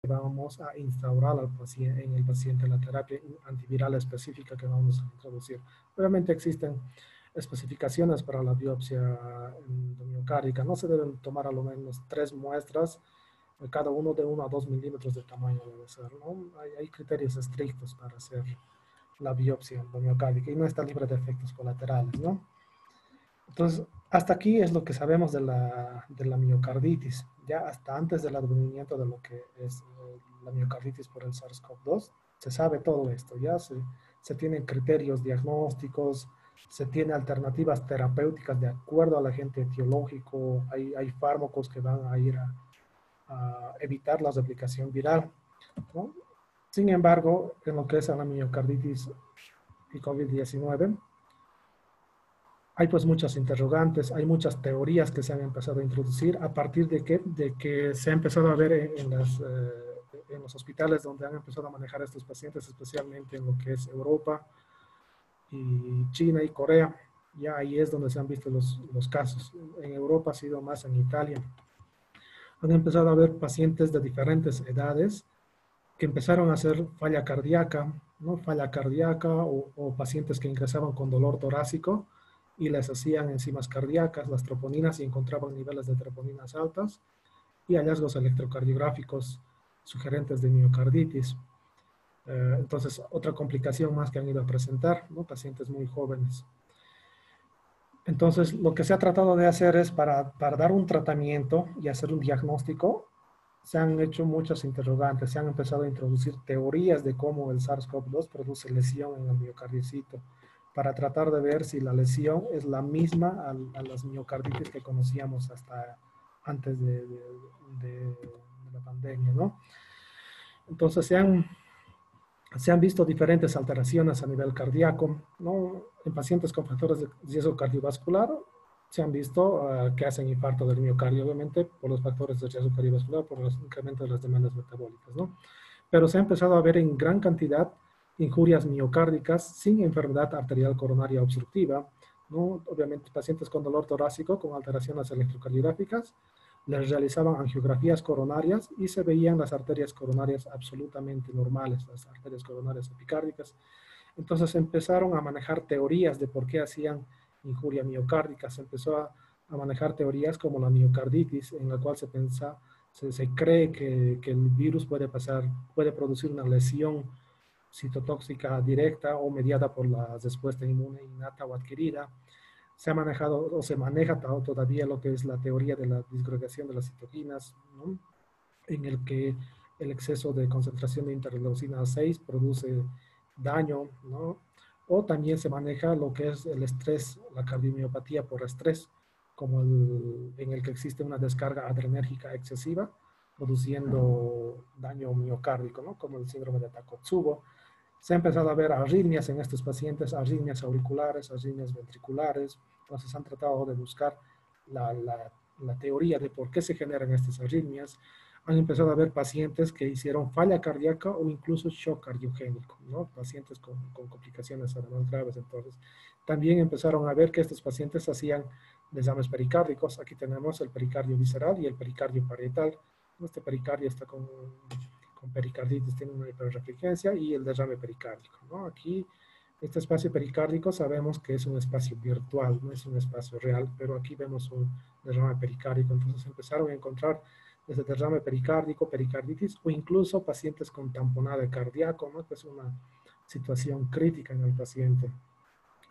Vamos a instaurar al paciente, en el paciente la terapia antiviral específica que vamos a introducir. Obviamente existen especificaciones para la biopsia endomiocárdica. No se deben tomar a lo menos 3 muestras, cada uno de 1 a 2 milímetros de tamaño debe ser, ¿no? Hay criterios estrictos para hacer la biopsia endomiocárdica y no está libre de efectos colaterales, ¿no? Entonces, hasta aquí es lo que sabemos de la miocarditis. Ya hasta antes del advenimiento de lo que es la miocarditis por el SARS-CoV-2, se sabe todo esto. Ya se tienen criterios diagnósticos, se tienen alternativas terapéuticas de acuerdo al agente etiológico, hay fármacos que van a ir a evitar la replicación viral, ¿no? Sin embargo, en lo que es la miocarditis y COVID-19, hay pues muchas interrogantes, hay muchas teorías que se han empezado a introducir a partir de que se ha empezado a ver en los hospitales donde han empezado a manejar a estos pacientes, especialmente en lo que es Europa y China y Corea. Ya ahí es donde se han visto los casos. En Europa ha sido más en Italia. Han empezado a ver pacientes de diferentes edades que empezaron a hacer falla cardíaca, ¿no? Falla cardíaca o pacientes que ingresaban con dolor torácico y les hacían enzimas cardíacas, las troponinas, y encontraban niveles de troponinas altas y hallazgos electrocardiográficos sugerentes de miocarditis. Entonces, otra complicación más que han ido a presentar, ¿no? Pacientes muy jóvenes. Entonces, lo que se ha tratado de hacer es para dar un tratamiento y hacer un diagnóstico, se han hecho muchas interrogantes, se han empezado a introducir teorías de cómo el SARS-CoV-2 produce lesión en el miocardiocito, para tratar de ver si la lesión es la misma a las miocarditis que conocíamos hasta antes de la pandemia, ¿no? Entonces se han visto diferentes alteraciones a nivel cardíaco, ¿no? En pacientes con factores de riesgo cardiovascular se han visto que hacen infarto del miocardio, obviamente por los factores de riesgo cardiovascular, por los incrementos de las demandas metabólicas, ¿no? Pero se ha empezado a ver en gran cantidad injurias miocárdicas sin enfermedad arterial coronaria obstructiva, ¿no? Obviamente pacientes con dolor torácico, con alteraciones electrocardiográficas, les realizaban angiografías coronarias y se veían las arterias coronarias absolutamente normales, las arterias coronarias epicárdicas. Entonces empezaron a manejar teorías de por qué hacían injuria miocárdica. Se empezó a manejar teorías como la miocarditis, en la cual se cree que el virus puede producir una lesión citotóxica directa o mediada por la respuesta inmune innata o adquirida. Se ha manejado o se maneja todavía lo que es la teoría de la disgregación de las citoquinas, ¿no? En el que el exceso de concentración de interleucina 6 produce daño, ¿no? O también se maneja lo que es el estrés, la cardiomiopatía por estrés, como en el que existe una descarga adrenérgica excesiva, produciendo daño miocárdico, ¿no? Como el síndrome de Takotsubo. Se ha empezado a ver arritmias en estos pacientes, arritmias auriculares, arritmias ventriculares. Entonces han tratado de buscar la teoría de por qué se generan estas arritmias. Han empezado a ver pacientes que hicieron falla cardíaca o incluso shock cardiogénico, ¿no? Pacientes con complicaciones además graves. Entonces, también empezaron a ver que estos pacientes hacían desmanes pericárdicos. Aquí tenemos el pericardio visceral y el pericardio parietal. Este pericardio está con pericarditis, tiene una hiperrefringencia y el derrame pericárdico, ¿no? Aquí, este espacio pericárdico sabemos que es un espacio virtual, no es un espacio real, pero aquí vemos un derrame pericárdico. Entonces empezaron a encontrar desde derrame pericárdico, pericarditis o incluso pacientes con tamponade cardíaco, ¿no? Que es una situación crítica en el paciente.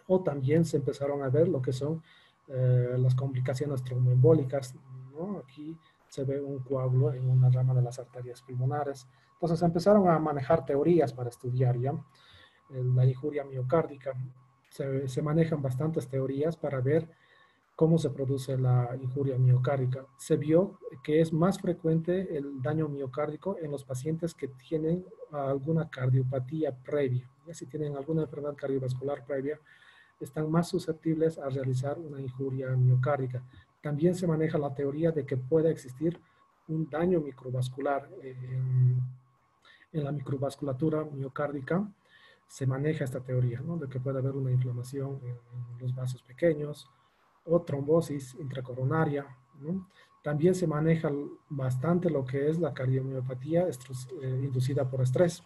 O también se empezaron a ver lo que son las complicaciones tromboembólicas, ¿no? Aquí se ve un coágulo en una rama de las arterias pulmonares. Entonces empezaron a manejar teorías para estudiar ya la injuria miocárdica. Se manejan bastantes teorías para ver cómo se produce la injuria miocárdica. Se vio que es más frecuente el daño miocárdico en los pacientes que tienen alguna cardiopatía previa. ¿Ya? Si tienen alguna enfermedad cardiovascular previa, están más susceptibles a realizar una injuria miocárdica. También se maneja la teoría de que pueda existir un daño microvascular en la microvasculatura miocárdica. Se maneja esta teoría, ¿no? De que puede haber una inflamación en los vasos pequeños o trombosis intracoronaria, ¿no? También se maneja bastante lo que es la cardiomiopatía inducida por estrés,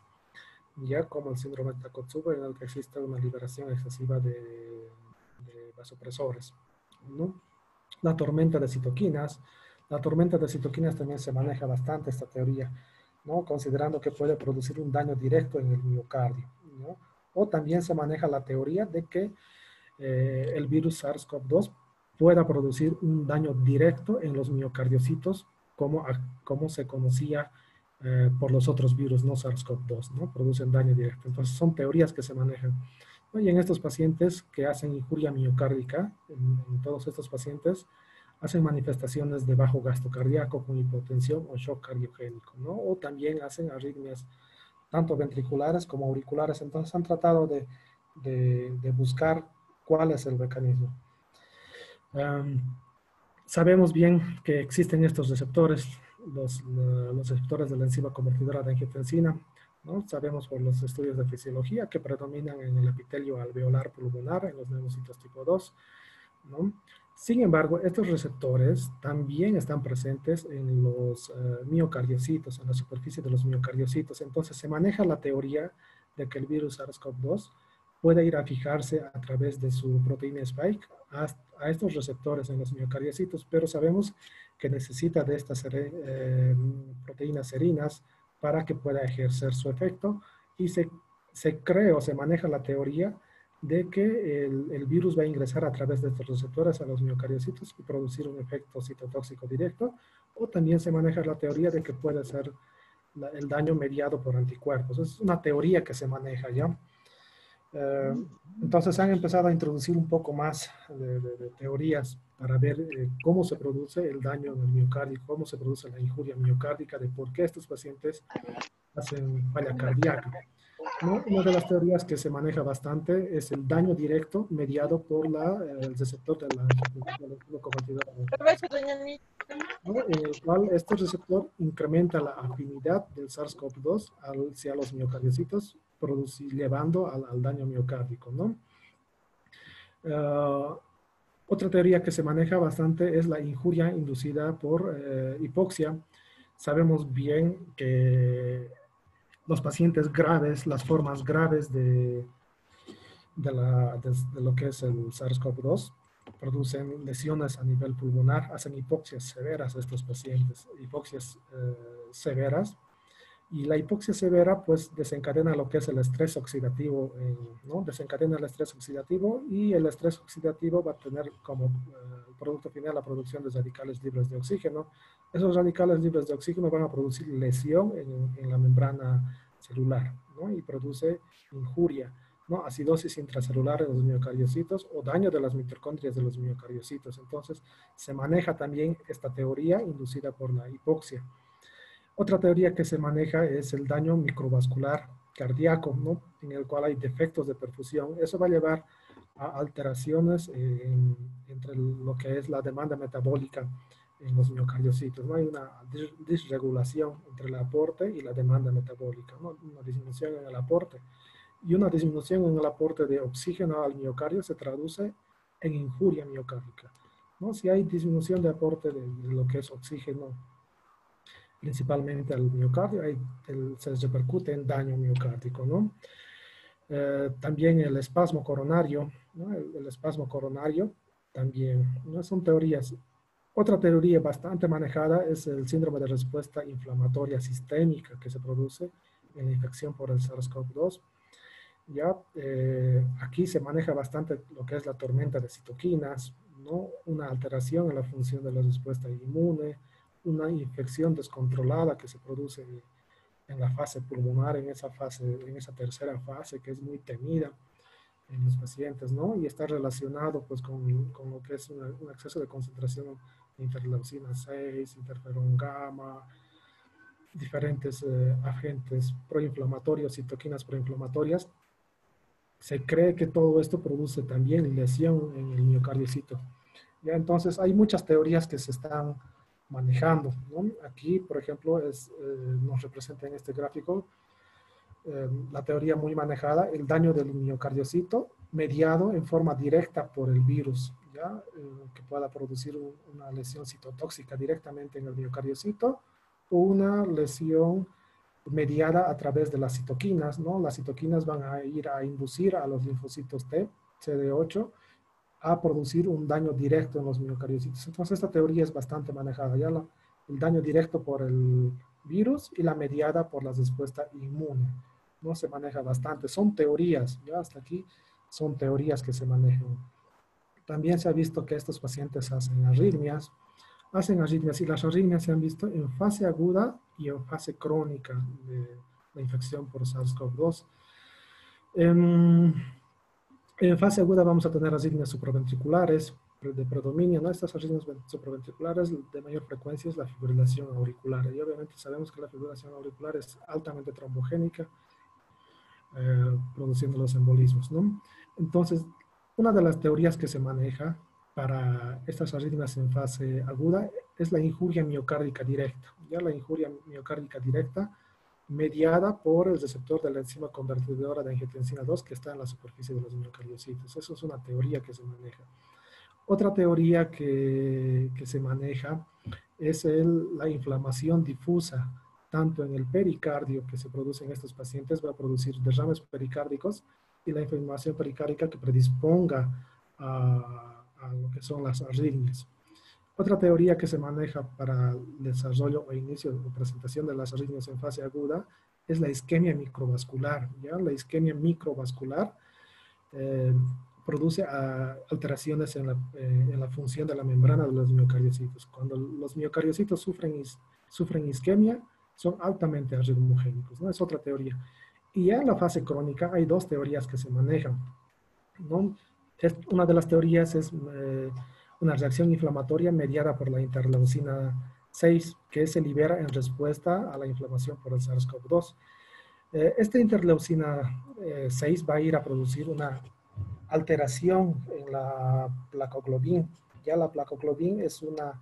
ya como el síndrome de Takotsubo, en el que existe una liberación excesiva de vasopresores, ¿no? La tormenta de citoquinas. La tormenta de citoquinas también se maneja bastante esta teoría, ¿no? Considerando que puede producir un daño directo en el miocardio, ¿no? O también se maneja la teoría de que el virus SARS-CoV-2 pueda producir un daño directo en los miocardiocitos, como se conocía por los otros virus, no SARS-CoV-2, ¿no? Producen daño directo. Entonces, son teorías que se manejan. ¿No? Y en estos pacientes que hacen injuria miocárdica, en todos estos pacientes, hacen manifestaciones de bajo gasto cardíaco con hipotensión o shock cardiogénico, ¿no? O también hacen arritmias tanto ventriculares como auriculares. Entonces han tratado de buscar cuál es el mecanismo. Sabemos bien que existen estos receptores, los receptores de la enzima convertidora de angiotensina, ¿no? Sabemos por los estudios de fisiología que predominan en el epitelio alveolar pulmonar, en los neumocitos tipo 2, ¿no? Sin embargo, estos receptores también están presentes en los miocardiocitos, en la superficie de los miocardiocitos. Entonces se maneja la teoría de que el virus SARS-CoV-2 puede ir a fijarse a través de su proteína spike a estos receptores en los miocardiocitos, pero sabemos que necesita de estas proteínas serinas para que pueda ejercer su efecto, y se cree o se maneja la teoría de que el virus va a ingresar a través de estos receptores a los miocardiocitos y producir un efecto citotóxico directo, o también se maneja la teoría de que puede ser el daño mediado por anticuerpos. Es una teoría que se maneja ya. Entonces han empezado a introducir un poco más de teorías para ver cómo se produce el daño en el miocardio, cómo se produce la injuria miocárdica, de por qué estos pacientes hacen falla cardíaca, ¿no? Una de las teorías que se maneja bastante es el daño directo mediado por el receptor de la enzima convertidora de angiotensina, ¿no? En el cual este receptor incrementa la afinidad del SARS-CoV-2 hacia los miocardiocitos, llevando al daño miocárdico, ¿no? Otra teoría que se maneja bastante es la injuria inducida por hipoxia. Sabemos bien que los pacientes graves, las formas graves de lo que es el SARS-CoV-2, producen lesiones a nivel pulmonar, hacen hipoxias severas a estos pacientes, hipoxias severas, y la hipoxia severa pues desencadena lo que es el estrés oxidativo, ¿no? Desencadena el estrés oxidativo, y el estrés oxidativo va a tener como producto final la producción de radicales libres de oxígeno. Esos radicales libres de oxígeno van a producir lesión en la membrana celular, ¿no? Y produce injuria, ¿no? Acidosis intracelular en los miocardiocitos o daño de las mitocondrias de los miocardiocitos. Entonces se maneja también esta teoría inducida por la hipoxia. Otra teoría que se maneja es el daño microvascular cardíaco, ¿no? En el cual hay defectos de perfusión. Eso va a llevar a alteraciones entre lo que es la demanda metabólica en los miocardiocitos, ¿no? Hay una disregulación entre el aporte y la demanda metabólica, ¿no? Una disminución en el aporte. Y una disminución en el aporte de oxígeno al miocardio se traduce en injuria miocárdica, ¿no? Si hay disminución de aporte de lo que es oxígeno principalmente al miocardio, se repercute en daño miocárdico, ¿no? También el espasmo coronario, ¿no? El espasmo coronario también, ¿no? Son teorías. Otra teoría bastante manejada es el síndrome de respuesta inflamatoria sistémica que se produce en la infección por el SARS-CoV-2. Ya aquí se maneja bastante lo que es la tormenta de citoquinas, ¿no? Una alteración en la función de la respuesta inmune, una infección descontrolada que se produce en la fase pulmonar, en esa tercera fase que es muy temida en los pacientes, ¿no? Y está relacionado pues con lo que es un exceso de concentración de interleucina 6, interferón gamma, diferentes agentes proinflamatorios, citoquinas proinflamatorias. Se cree que todo esto produce también lesión en el miocardiocito. Ya, entonces hay muchas teorías que se están manejando, ¿no? Aquí, por ejemplo, nos representa en este gráfico la teoría muy manejada, el daño del miocardiocito mediado en forma directa por el virus, ¿ya? Que pueda producir una lesión citotóxica directamente en el miocardiocito o una lesión mediada a través de las citoquinas, ¿no? Las citoquinas van a ir a inducir a los linfocitos T, CD8, a producir un daño directo en los miocardiocitos. Entonces, esta teoría es bastante manejada, ya el daño directo por el virus y la mediada por la respuesta inmune. No se maneja bastante, son teorías, ya hasta aquí son teorías que se manejan. También se ha visto que estos pacientes hacen arritmias y las arritmias se han visto en fase aguda y en fase crónica de la infección por SARS-CoV-2. En fase aguda vamos a tener arritmias supraventriculares de predominio, ¿no? Estas arritmias supraventriculares de mayor frecuencia es la fibrilación auricular. Y obviamente sabemos que la fibrilación auricular es altamente trombogénica, produciendo los embolismos, ¿no? Entonces, una de las teorías que se maneja para estas arritmias en fase aguda es la injuria miocárdica directa. Ya la injuria miocárdica directa mediada por el receptor de la enzima convertidora de angiotensina 2 que está en la superficie de los miocardiocitos. Eso es una teoría que se maneja. Otra teoría que se maneja es la inflamación difusa, tanto en el pericardio que se produce en estos pacientes, va a producir derrames pericárdicos y la inflamación pericárdica que predisponga a lo que son las arritmias. Otra teoría que se maneja para el desarrollo o inicio o presentación de las arritmias en fase aguda es la isquemia microvascular. ¿Ya? La isquemia microvascular produce alteraciones en la función de la membrana de los miocardiocitos. Cuando los miocardiocitos sufren isquemia, son altamente arritmogénicos, ¿no? Es otra teoría. Y ya en la fase crónica hay dos teorías que se manejan, ¿no? Una de las teorías es una reacción inflamatoria mediada por la interleucina 6, que se libera en respuesta a la inflamación por el SARS-CoV-2. Esta interleucina 6 va a ir a producir una alteración en la placoglobin. Ya la placoglobin es una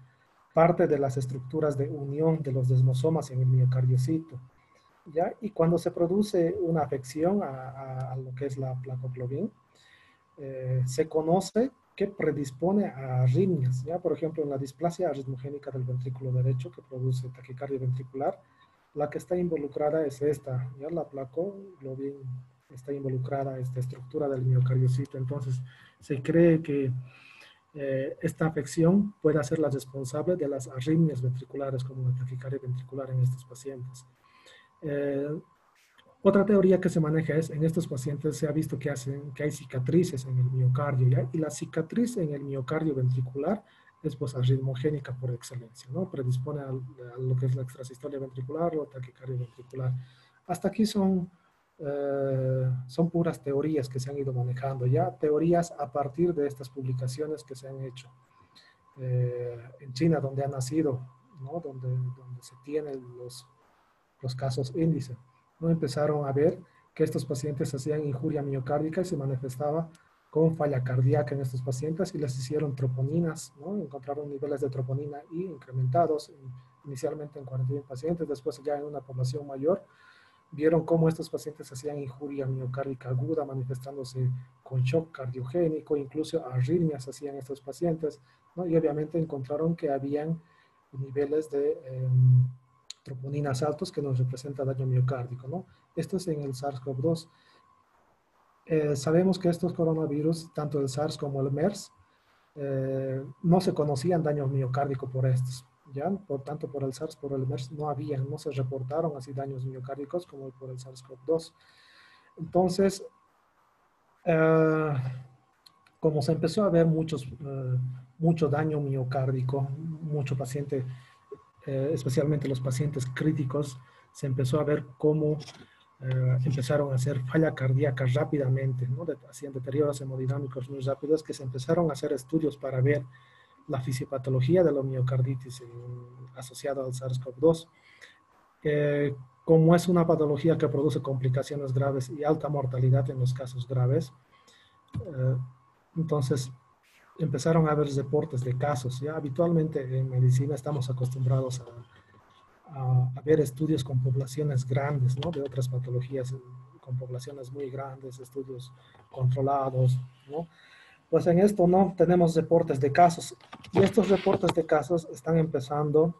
parte de las estructuras de unión de los desmosomas en el miocardiocito. ¿Ya? Y cuando se produce una afección a lo que es la placoglobin, se conoce que predispone a arritmias. ¿Ya? Por ejemplo, en la displasia arritmogénica del ventrículo derecho que produce taquicardia ventricular, la que está involucrada es esta, ¿ya? La placoglobin está involucrada esta estructura del miocardiocito. Entonces, se cree que esta afección puede ser la responsable de las arritmias ventriculares como la taquicardia ventricular en estos pacientes. Otra teoría que se maneja es, en estos pacientes se ha visto que hay cicatrices en el miocardio, ¿ya? Y la cicatriz en el miocardio ventricular es pues arritmogénica por excelencia, ¿no? Predispone a lo que es la extrasistolia ventricular o taquicardia ventricular. Hasta aquí son puras teorías que se han ido manejando, ya teorías a partir de estas publicaciones que se han hecho en China, donde ha nacido, ¿no? Donde se tienen los casos índice. ¿No? Empezaron a ver que estos pacientes hacían injuria miocárdica y se manifestaba con falla cardíaca en estos pacientes y les hicieron troponinas, ¿no? Encontraron niveles de troponina I incrementados inicialmente en 41 pacientes, después ya en una población mayor, vieron cómo estos pacientes hacían injuria miocárdica aguda, manifestándose con shock cardiogénico, incluso arritmias hacían estos pacientes, ¿no? Y obviamente encontraron que habían niveles de troponinas altos que nos representa daño miocárdico, ¿no? Esto es en el SARS-CoV-2. Sabemos que estos coronavirus, tanto el SARS como el MERS, no se conocían daño miocárdico por estos, ¿ya? Por tanto, por el SARS, por el MERS, no se reportaron así daños miocárdicos como por el SARS-CoV-2. Entonces, como se empezó a ver mucho daño miocárdico, mucho paciente, especialmente los pacientes críticos, se empezó a ver cómo empezaron a hacer falla cardíaca rápidamente, ¿no? Hacían deterioros hemodinámicos muy rápidos, que se empezaron a hacer estudios para ver la fisiopatología de la miocarditis asociada al SARS-CoV-2. Como es una patología que produce complicaciones graves y alta mortalidad en los casos graves, entonces empezaron a haber reportes de casos. Ya habitualmente en medicina estamos acostumbrados a ver estudios con poblaciones grandes, ¿no? De otras patologías con poblaciones muy grandes, estudios controlados, ¿no? Pues en esto no tenemos reportes de casos y estos reportes de casos están empezando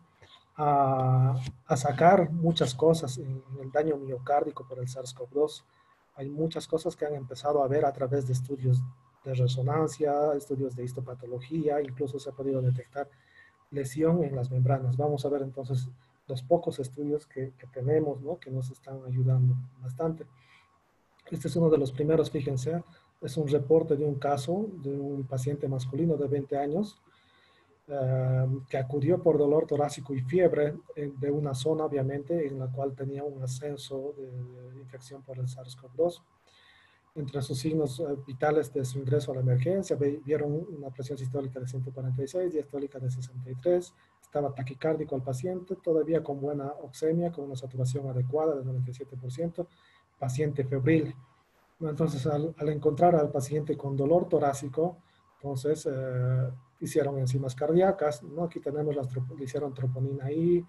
a sacar muchas cosas en el daño miocárdico por el SARS-CoV-2. Hay muchas cosas que han empezado a ver a través de estudios de resonancia, estudios de histopatología, incluso se ha podido detectar lesión en las membranas. Vamos a ver entonces los pocos estudios que tenemos, ¿no? Que nos están ayudando bastante. Este es uno de los primeros, fíjense, es un reporte de un caso de un paciente masculino de 20 años que acudió por dolor torácico y fiebre de una zona, obviamente, en la cual tenía un ascenso de infección por el SARS-CoV-2. Entre sus signos vitales de su ingreso a la emergencia, vieron una presión sistólica de 146, diastólica de 63, estaba taquicárdico al paciente, todavía con buena oxemia, con una saturación adecuada de 97%, paciente febril. Entonces, al encontrar al paciente con dolor torácico, entonces hicieron enzimas cardíacas, ¿no? Aquí tenemos le hicieron troponina I,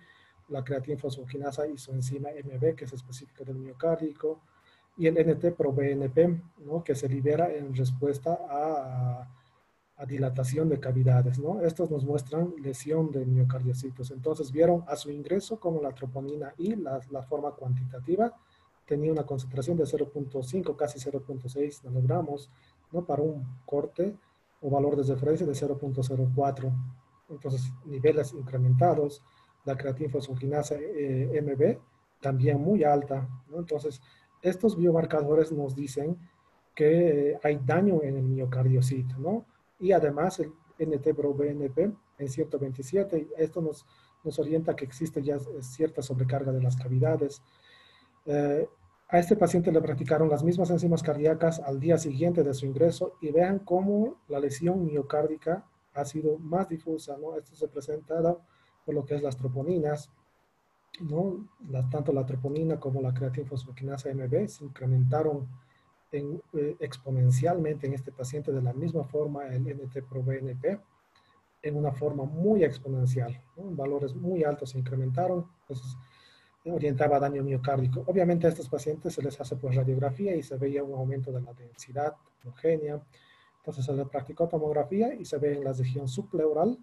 la creatina fosfoginasa y su enzima MB, que es específica del miocárdico, y el NT-proBNP, ¿no? Que se libera en respuesta a dilatación de cavidades, ¿no? Estos nos muestran lesión de miocardiocitos. Entonces vieron a su ingreso como la troponina I, la forma cuantitativa, tenía una concentración de 0.5, casi 0.6 nanogramos, ¿no? Para un corte o valor de referencia de 0.04. Entonces, niveles incrementados, la creatina fosfoginasa MB también muy alta, ¿no? Entonces, estos biomarcadores nos dicen que hay daño en el miocardiocito, ¿no? Y además el NT-proBNP en 127, esto nos orienta que existe ya cierta sobrecarga de las cavidades. A este paciente le practicaron las mismas enzimas cardíacas al día siguiente de su ingreso y vean cómo la lesión miocárdica ha sido más difusa, ¿no? Esto se presenta por lo que es las troponinas, ¿no? Tanto la troponina como la creatina fosfokinasa MB se incrementaron exponencialmente en este paciente de la misma forma el NT-proBNP en una forma muy exponencial, ¿no? Valores muy altos se incrementaron, entonces orientaba a daño miocárdico. Obviamente a estos pacientes se les hace pues radiografía y se veía un aumento de la densidad homogénea. Entonces se les practicó tomografía y se ve en la región subpleural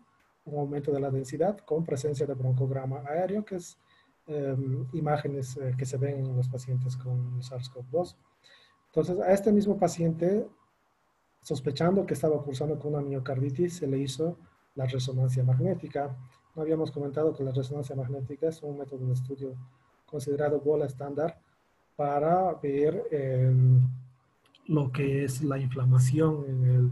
un aumento de la densidad con presencia de broncograma aéreo, que es imágenes que se ven en los pacientes con SARS-CoV-2. Entonces a este mismo paciente, sospechando que estaba cursando con una miocarditis, se le hizo la resonancia magnética. No habíamos comentado que la resonancia magnética es un método de estudio considerado gold estándar para ver lo que es la inflamación en el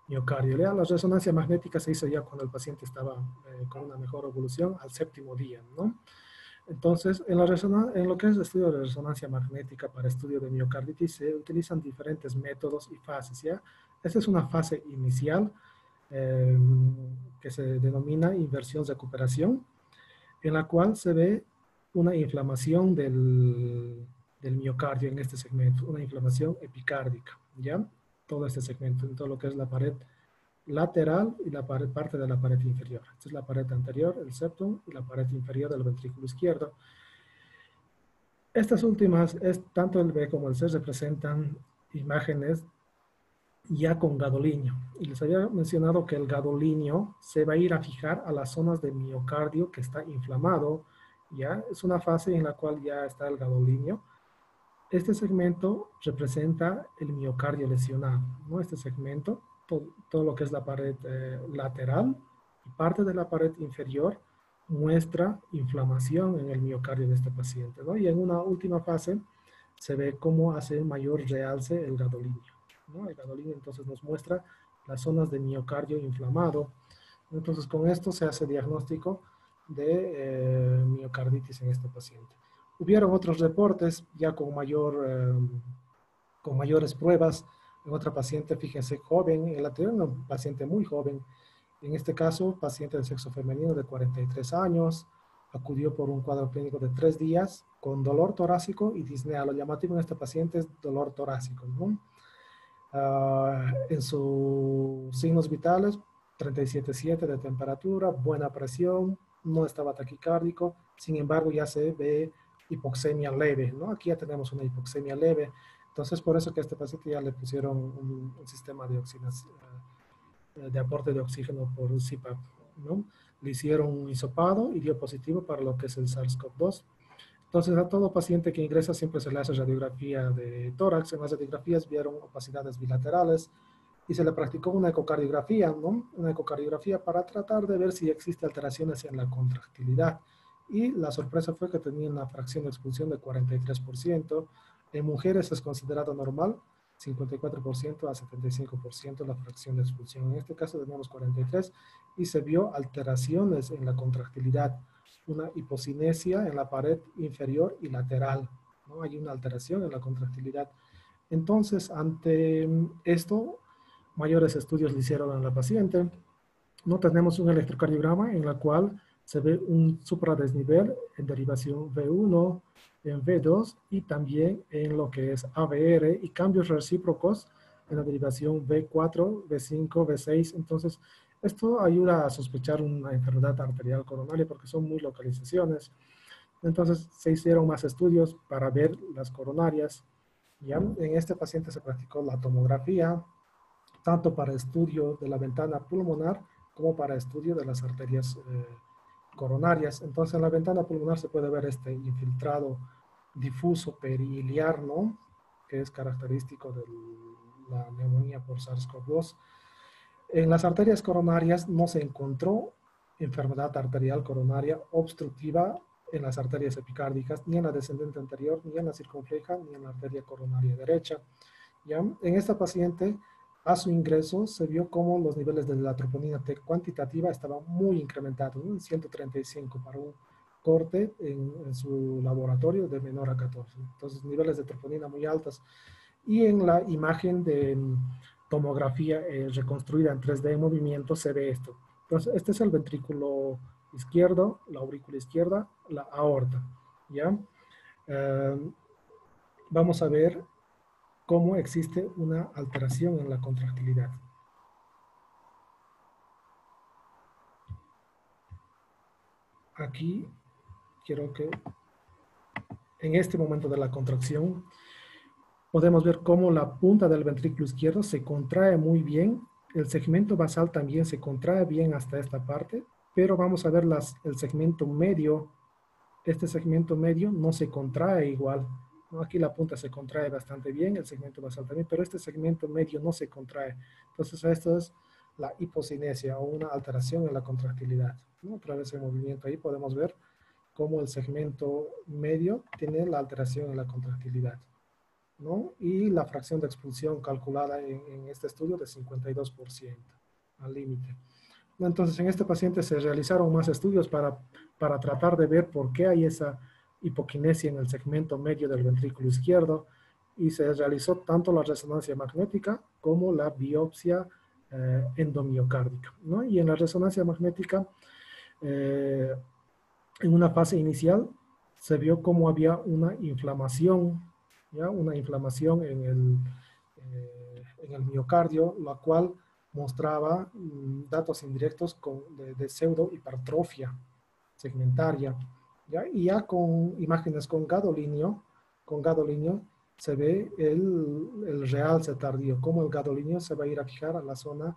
miocardio. La resonancia magnética se hizo ya cuando el paciente estaba con una mejor evolución al 7º día, ¿no? Entonces, en lo que es el estudio de resonancia magnética para estudio de miocarditis, se utilizan diferentes métodos y fases, ¿ya? Esta es una fase inicial eh, que se denomina inversión-recuperación, en la cual se ve una inflamación del miocardio en este segmento, una inflamación epicárdica, ¿ya? Todo este segmento, en todo lo que es la pared lateral y la parte de la pared inferior. Esta es la pared anterior, el septum, y la pared inferior del ventrículo izquierdo. Estas últimas, tanto el B como el C, representan imágenes ya con gadolinio. Y les había mencionado que el gadolinio se va a ir a fijar a las zonas de miocardio que está inflamado. Ya es una fase en la cual ya está el gadolinio. Este segmento representa el miocardio lesionado, ¿no? Este segmento, todo lo que es la pared lateral y parte de la pared inferior muestra inflamación en el miocardio de este paciente, ¿no? Y en una última fase se ve cómo hace mayor realce el gadolinio, ¿no? El gadolinio entonces nos muestra las zonas de miocardio inflamado. Entonces con esto se hace diagnóstico de miocarditis en este paciente. Hubieron otros reportes ya con mayores pruebas en otra paciente, fíjense, joven, en la anterior, un paciente muy joven, en este caso, paciente de sexo femenino de 43 años, acudió por un cuadro clínico de 3 días con dolor torácico y disnea. Lo llamativo en este paciente es dolor torácico, ¿no? En sus signos vitales, 37,7 de temperatura, buena presión, no estaba taquicárdico, sin embargo ya se ve hipoxemia leve, ¿no? Aquí ya tenemos una hipoxemia leve. Entonces, por eso que a este paciente ya le pusieron un sistema de oxigenación, de aporte de oxígeno por un CPAP, ¿no? Le hicieron un hisopado y dio positivo para lo que es el SARS-CoV-2. Entonces, a todo paciente que ingresa siempre se le hace radiografía de tórax. En las radiografías vieron opacidades bilaterales y se le practicó una ecocardiografía, ¿no? Una ecocardiografía para tratar de ver si existe alteraciones en la contractilidad. Y la sorpresa fue que tenía una fracción de expulsión de 43%. En mujeres es considerado normal, 54% a 75% la fracción de expulsión. En este caso teníamos 43 y se vio alteraciones en la contractilidad, una hipocinesia en la pared inferior y lateral, ¿no? Hay una alteración en la contractilidad. Entonces, ante esto, mayores estudios le hicieron a la paciente. No tenemos un electrocardiograma en la cual se ve un supradesnivel en derivación V1, en V2 y también en lo que es ABR y cambios recíprocos en la derivación V4, V5, V6. Entonces, esto ayuda a sospechar una enfermedad arterial coronaria porque son muy localizaciones. Entonces, se hicieron más estudios para ver las coronarias. ¿Ya? En este paciente se practicó la tomografía, tanto para estudio de la ventana pulmonar como para estudio de las arterias coronarias. Entonces, en la ventana pulmonar se puede ver este infiltrado difuso periliar, ¿no? Que es característico de la neumonía por SARS-CoV-2. En las arterias coronarias no se encontró enfermedad arterial coronaria obstructiva en las arterias epicárdicas, ni en la descendente anterior, ni en la circunfleja, ni en la arteria coronaria derecha. ¿Ya? En esta paciente, a su ingreso, se vio como los niveles de la troponina T cuantitativa estaban muy incrementados, ¿no? En 135 para un corte en su laboratorio de menor a 14. Entonces, niveles de troponina muy altas. Y en la imagen de tomografía reconstruida en 3D en movimiento se ve esto. Entonces, este es el ventrículo izquierdo, la aurícula izquierda, la aorta. ¿Ya? Vamos a ver cómo existe una alteración en la contractilidad. Aquí quiero que en este momento de la contracción podemos ver cómo la punta del ventrículo izquierdo se contrae muy bien, el segmento basal también se contrae bien hasta esta parte, pero vamos a ver el segmento medio. Este segmento medio no se contrae igual, ¿no? Aquí la punta se contrae bastante bien, el segmento basal también, pero este segmento medio no se contrae. Entonces esto es la hipocinesia o una alteración en la contractilidad, ¿no? Otra vez en movimiento ahí podemos ver cómo el segmento medio tiene la alteración en la contractilidad, ¿no? Y la fracción de expulsión calculada en este estudio de 52% al límite. Entonces, en este paciente se realizaron más estudios para tratar de ver por qué hay esa hipoquinesia en el segmento medio del ventrículo izquierdo y se realizó tanto la resonancia magnética como la biopsia endomiocárdica, ¿no? Y en la resonancia magnética, eh, en una fase inicial, se vio cómo había una inflamación, ¿ya? Una inflamación en el miocardio, la cual mostraba datos indirectos de pseudo hipertrofia segmentaria, ¿ya? Y ya con imágenes con gadolinio se ve el realce tardío, cómo el gadolinio se va a ir a fijar a la zona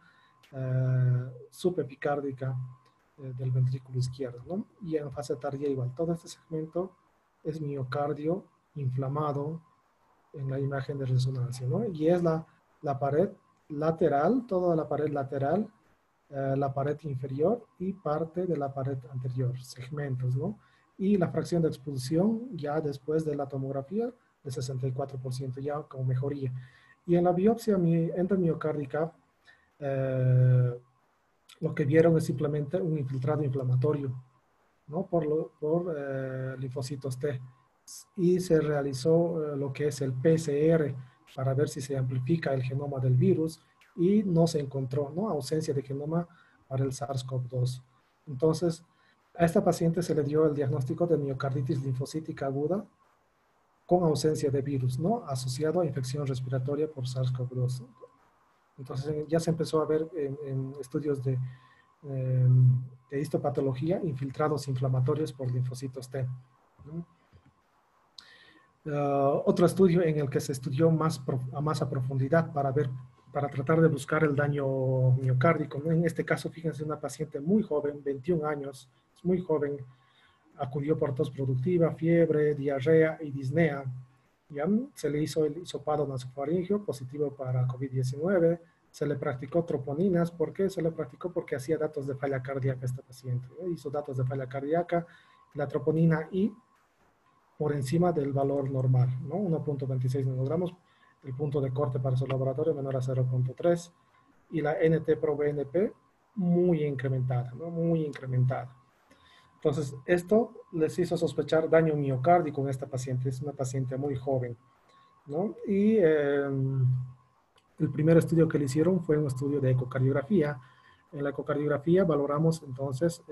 subepicárdica del ventrículo izquierdo, ¿no? Y en fase tardía igual, todo este segmento es miocardio inflamado en la imagen de resonancia, ¿no? Y es la pared lateral, toda la pared lateral, la pared inferior y parte de la pared anterior, segmentos, ¿no? Y la fracción de expulsión ya después de la tomografía de 64%, ya con mejoría. Y en la biopsia endomiocárdica, lo que vieron es simplemente un infiltrado inflamatorio, ¿no? Por linfocitos T. Y se realizó lo que es el PCR para ver si se amplifica el genoma del virus y no se encontró, ¿no? Ausencia de genoma para el SARS-CoV-2. Entonces, a esta paciente se le dio el diagnóstico de miocarditis linfocítica aguda con ausencia de virus, ¿no? Asociado a infección respiratoria por SARS-CoV-2. Entonces, ya se empezó a ver en estudios de histopatología infiltrados inflamatorios por linfocitos T, ¿no? Otro estudio en el que se estudió más a profundidad para tratar de buscar el daño miocárdico, ¿no? En este caso, fíjense, una paciente muy joven, 21 años, es muy joven, acudió por tos productiva, fiebre, diarrea y disnea. Ya se le hizo el hisopado nasofaringeo positivo para COVID-19, se le practicó troponinas. ¿Por qué se le practicó? Porque hacía datos de falla cardíaca esta paciente, ¿no? Hizo datos de falla cardíaca, la troponina I por encima del valor normal, ¿no? 1.26 nanogramos, el punto de corte para su laboratorio menor a 0.3 y la NT-proBNP muy incrementada, ¿no? Muy incrementada. Entonces, esto les hizo sospechar daño miocárdico en esta paciente. Es una paciente muy joven, ¿no? Y el primer estudio que le hicieron fue un estudio de ecocardiografía. En la ecocardiografía valoramos entonces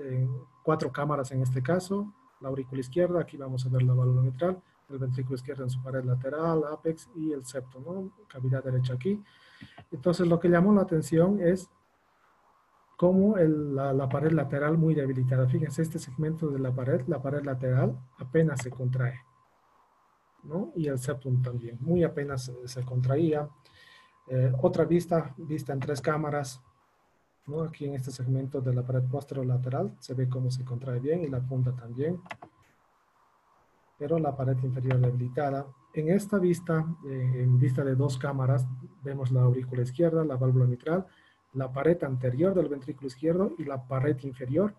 4 cámaras en este caso, la aurícula izquierda, aquí vamos a ver la válvula mitral, el ventrículo izquierdo en su pared lateral, apex y el septo, ¿no? Cavidad derecha aquí. Entonces lo que llamó la atención es cómo la pared lateral muy debilitada. Fíjense, este segmento de la pared lateral apenas se contrae, ¿no? Y el septum también, muy apenas se contraía. Otra vista en 3 cámaras, ¿no? Aquí en este segmento de la pared posterolateral se ve cómo se contrae bien y la punta también, pero la pared inferior debilitada. En esta vista, en vista de 2 cámaras, vemos la aurícula izquierda, la válvula mitral, la pared anterior del ventrículo izquierdo y la pared inferior.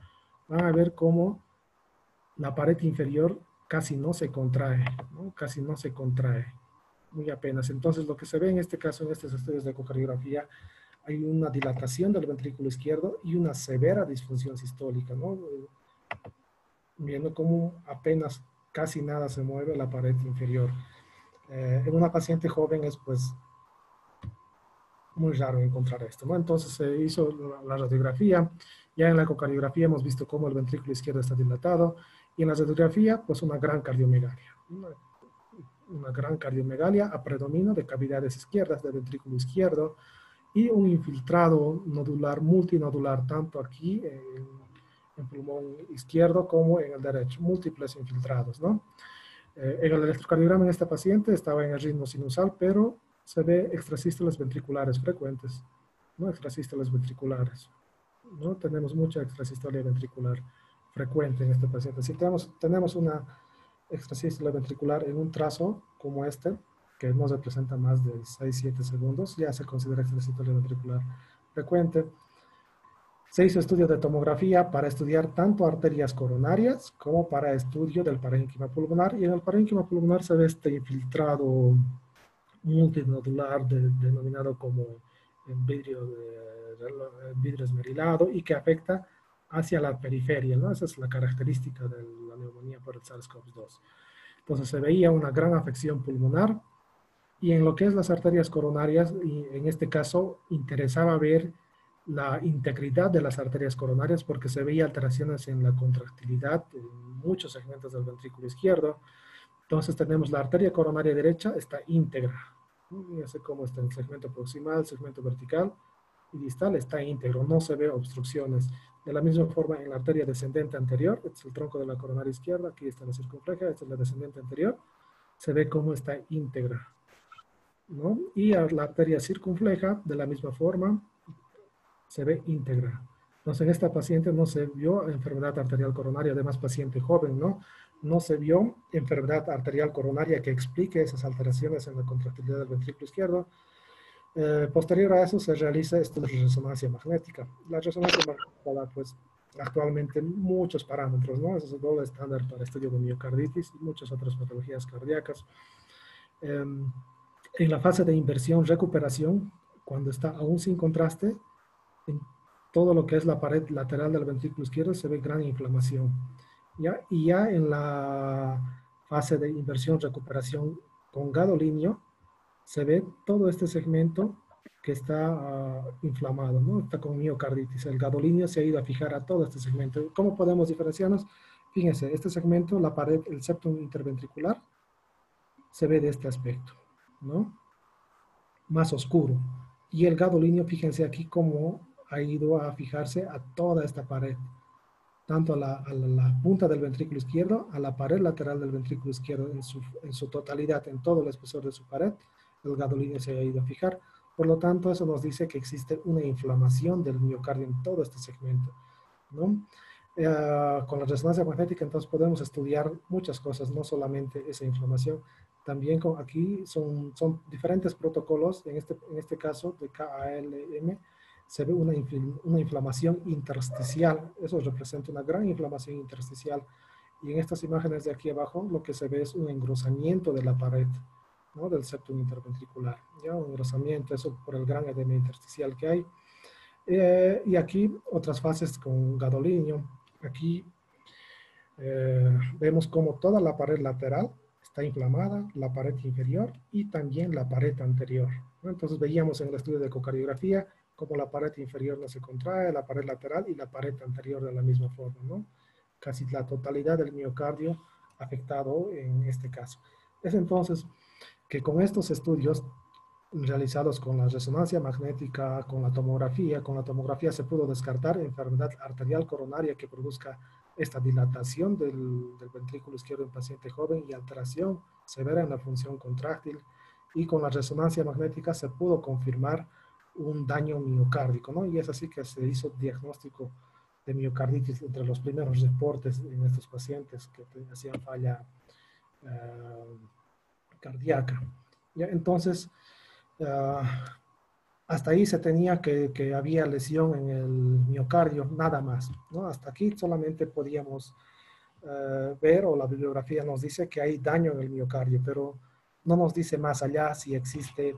Van a ver cómo la pared inferior casi no se contrae, ¿no? Casi no se contrae, muy apenas. Entonces, lo que se ve en este caso, en estos estudios de ecocardiografía, hay una dilatación del ventrículo izquierdo y una severa disfunción sistólica, ¿no? Viendo cómo apenas casi nada se mueve la pared inferior. En una paciente joven es pues muy raro encontrar esto, ¿no? Entonces se hizo la radiografía, ya en la ecocardiografía hemos visto cómo el ventrículo izquierdo está dilatado y en la radiografía pues una gran cardiomegalia, una gran cardiomegalia a predominio de cavidades izquierdas del ventrículo izquierdo y un infiltrado nodular, multinodular, tanto aquí en pulmón izquierdo como en el derecho, múltiples infiltrados, ¿no? En el electrocardiograma en esta paciente estaba en el ritmo sinusal, pero se ve extrasístoles ventriculares frecuentes, ¿no? Extrasístoles ventriculares, ¿no? Tenemos mucha extrasistolia ventricular frecuente en este paciente. Si tenemos una extrasístole ventricular en un trazo como este, que no representa más de 6-7 segundos, ya se considera extrasistolia ventricular frecuente. Se hizo estudio de tomografía para estudiar tanto arterias coronarias como para estudio del parénquima pulmonar. Y en el parénquima pulmonar se ve este infiltrado multinodular denominado como vidrio esmerilado y que afecta hacia la periferia, ¿no? Esa es la característica de la neumonía por el SARS-CoV-2. Entonces se veía una gran afección pulmonar y en lo que es las arterias coronarias, y en este caso interesaba ver la integridad de las arterias coronarias porque se veía alteraciones en la contractilidad en muchos segmentos del ventrículo izquierdo. Entonces tenemos la arteria coronaria derecha, está íntegra. Fíjense cómo está en el segmento proximal, segmento vertical y distal está íntegro, no se ve obstrucciones. De la misma forma en la arteria descendente anterior, este es el tronco de la coronaria izquierda, aquí está la circunfleja, esta es la descendente anterior, se ve cómo está íntegra, ¿no? Y a la arteria circunfleja, de la misma forma, se ve íntegra. Entonces, en esta paciente no se vio enfermedad arterial coronaria, además paciente joven, ¿no? No se vio enfermedad arterial coronaria que explique esas alteraciones en la contractilidad del ventrículo izquierdo. Posterior a eso se realiza estudio de resonancia magnética. La resonancia magnética da, pues, actualmente muchos parámetros, ¿no? Es el doble estándar para estudio de miocarditis y muchas otras patologías cardíacas. En la fase de inversión, recuperación, cuando está aún sin contraste, en todo lo que es la pared lateral del ventrículo izquierdo se ve gran inflamación. ¿Ya? Y ya en la fase de inversión, recuperación con gadolinio, se ve todo este segmento que está inflamado, ¿no? Está con miocarditis. El gadolinio se ha ido a fijar a todo este segmento. ¿Cómo podemos diferenciarnos? Fíjense, este segmento, la pared, el septum interventricular, se ve de este aspecto, ¿no? Más oscuro. Y el gadolinio, fíjense aquí cómo ha ido a fijarse a toda esta pared, tanto a la punta del ventrículo izquierdo, a la pared lateral del ventrículo izquierdo en su totalidad, en todo el espesor de su pared, el gadolinio se ha ido a fijar. Por lo tanto, eso nos dice que existe una inflamación del miocardio en todo este segmento, ¿no? Con la resonancia magnética, entonces podemos estudiar muchas cosas, no solamente esa inflamación. También aquí son diferentes protocolos, en este caso de KALM, se ve una inflamación intersticial. Eso representa una gran inflamación intersticial. Y en estas imágenes de aquí abajo, lo que se ve es un engrosamiento de la pared, ¿no? Del septum interventricular. ¿Ya? Un engrosamiento, eso por el gran edema intersticial que hay. Y aquí otras fases con gadolinio. Aquí vemos como toda la pared lateral está inflamada, la pared inferior y también la pared anterior, ¿no? Entonces veíamos en el estudio de ecocardiografía como la pared inferior no se contrae, la pared lateral y la pared anterior de la misma forma, ¿no? Casi la totalidad del miocardio afectado en este caso. Es entonces que con estos estudios realizados con la resonancia magnética, con la tomografía se pudo descartar enfermedad arterial coronaria que produzca esta dilatación del ventrículo izquierdo en paciente joven y alteración severa en la función contráctil. Y con la resonancia magnética se pudo confirmar un daño miocárdico, ¿no? Y es así que se hizo diagnóstico de miocarditis entre los primeros reportes en estos pacientes que hacían falla cardíaca. ¿Ya? Entonces, Uh, hasta ahí se tenía que había lesión en el miocardio, nada más, ¿no? Hasta aquí solamente podíamos ver, o la bibliografía nos dice que hay daño en el miocardio, pero no nos dice más allá si existe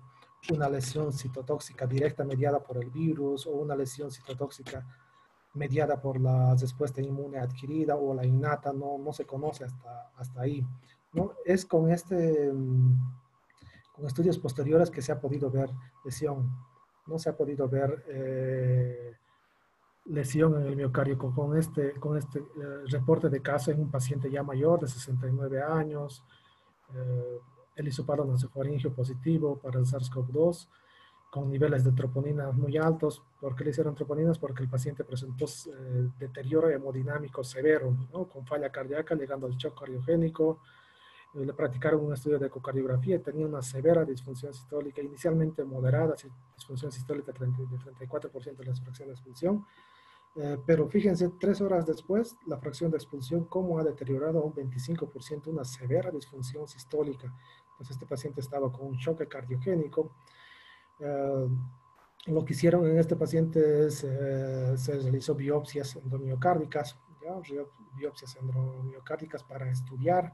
una lesión citotóxica directa mediada por el virus o una lesión citotóxica mediada por la respuesta inmune adquirida o la innata, no se conoce hasta ahí, ¿no? Es con estudios posteriores que se ha podido ver lesión, no se ha podido ver lesión en el miocardio con este reporte de caso en un paciente ya mayor de 69 años, el hisopado nasofaringio positivo para el SARS-CoV-2, con niveles de troponina muy altos. ¿Por qué le hicieron troponinas? Porque el paciente presentó deterioro hemodinámico severo, ¿no? Con falla cardíaca, llegando al shock cardiogénico. Le practicaron un estudio de ecocardiografía y tenía una severa disfunción sistólica, inicialmente moderada, disfunción sistólica de 34% de las fracciones de expulsión, pero fíjense, 3 horas después, la fracción de expulsión, cómo ha deteriorado a un 25%, una severa disfunción sistólica. Entonces, este paciente estaba con un choque cardiogénico. Lo que hicieron en este paciente es, se realizó biopsias endomiocárdicas, ¿ya? Biopsias endomiocárdicas para estudiar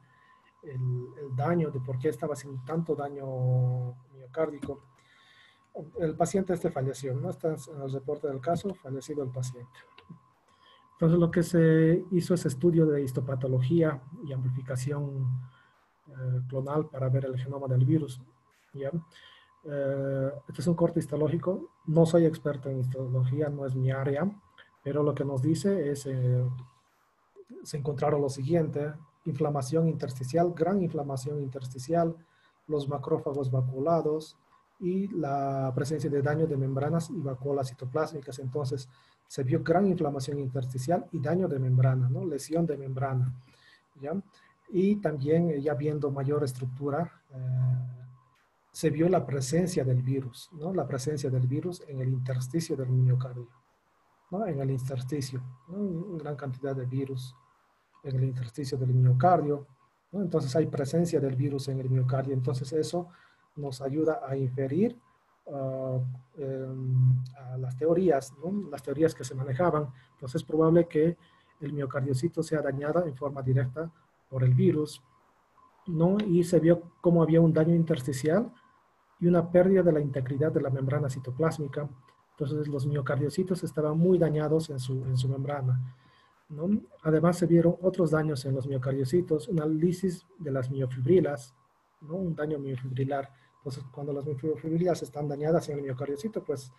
el daño, de por qué estaba haciendo tanto daño miocárdico. El paciente falleció, no está en el reporte del caso, fallecido el paciente. Entonces lo que se hizo es estudio de histopatología y amplificación clonal para ver el genoma del virus. ¿Ya? Este es un corte histológico, no soy experto en histología, no es mi área, pero lo que nos dice es, se encontraron lo siguiente: inflamación intersticial, gran inflamación intersticial, los macrófagos vacuolados y la presencia de daño de membranas y vacuolas citoplásmicas. Entonces, se vio gran inflamación intersticial y daño de membrana, ¿no? Lesión de membrana, ¿ya? Y también, ya viendo mayor estructura, se vio la presencia del virus, ¿no? La presencia del virus en el intersticio del miocardio, ¿no? En el intersticio, ¿no? Una gran cantidad de virus en el intersticio del miocardio, ¿no? Entonces hay presencia del virus en el miocardio, entonces eso nos ayuda a inferir a las teorías, ¿no? Las teorías que se manejaban. Entonces es probable que el miocardiocito sea dañado en forma directa por el virus, ¿no? Y se vio cómo había un daño intersticial y una pérdida de la integridad de la membrana citoplásmica. Entonces los miocardiocitos estaban muy dañados en su membrana, ¿no? Además se vieron otros daños en los miocardiocitos, una lisis de las miofibrilas, ¿no? Un daño miofibrilar. Entonces, cuando las miofibrilas están dañadas en el miocardiocito, pues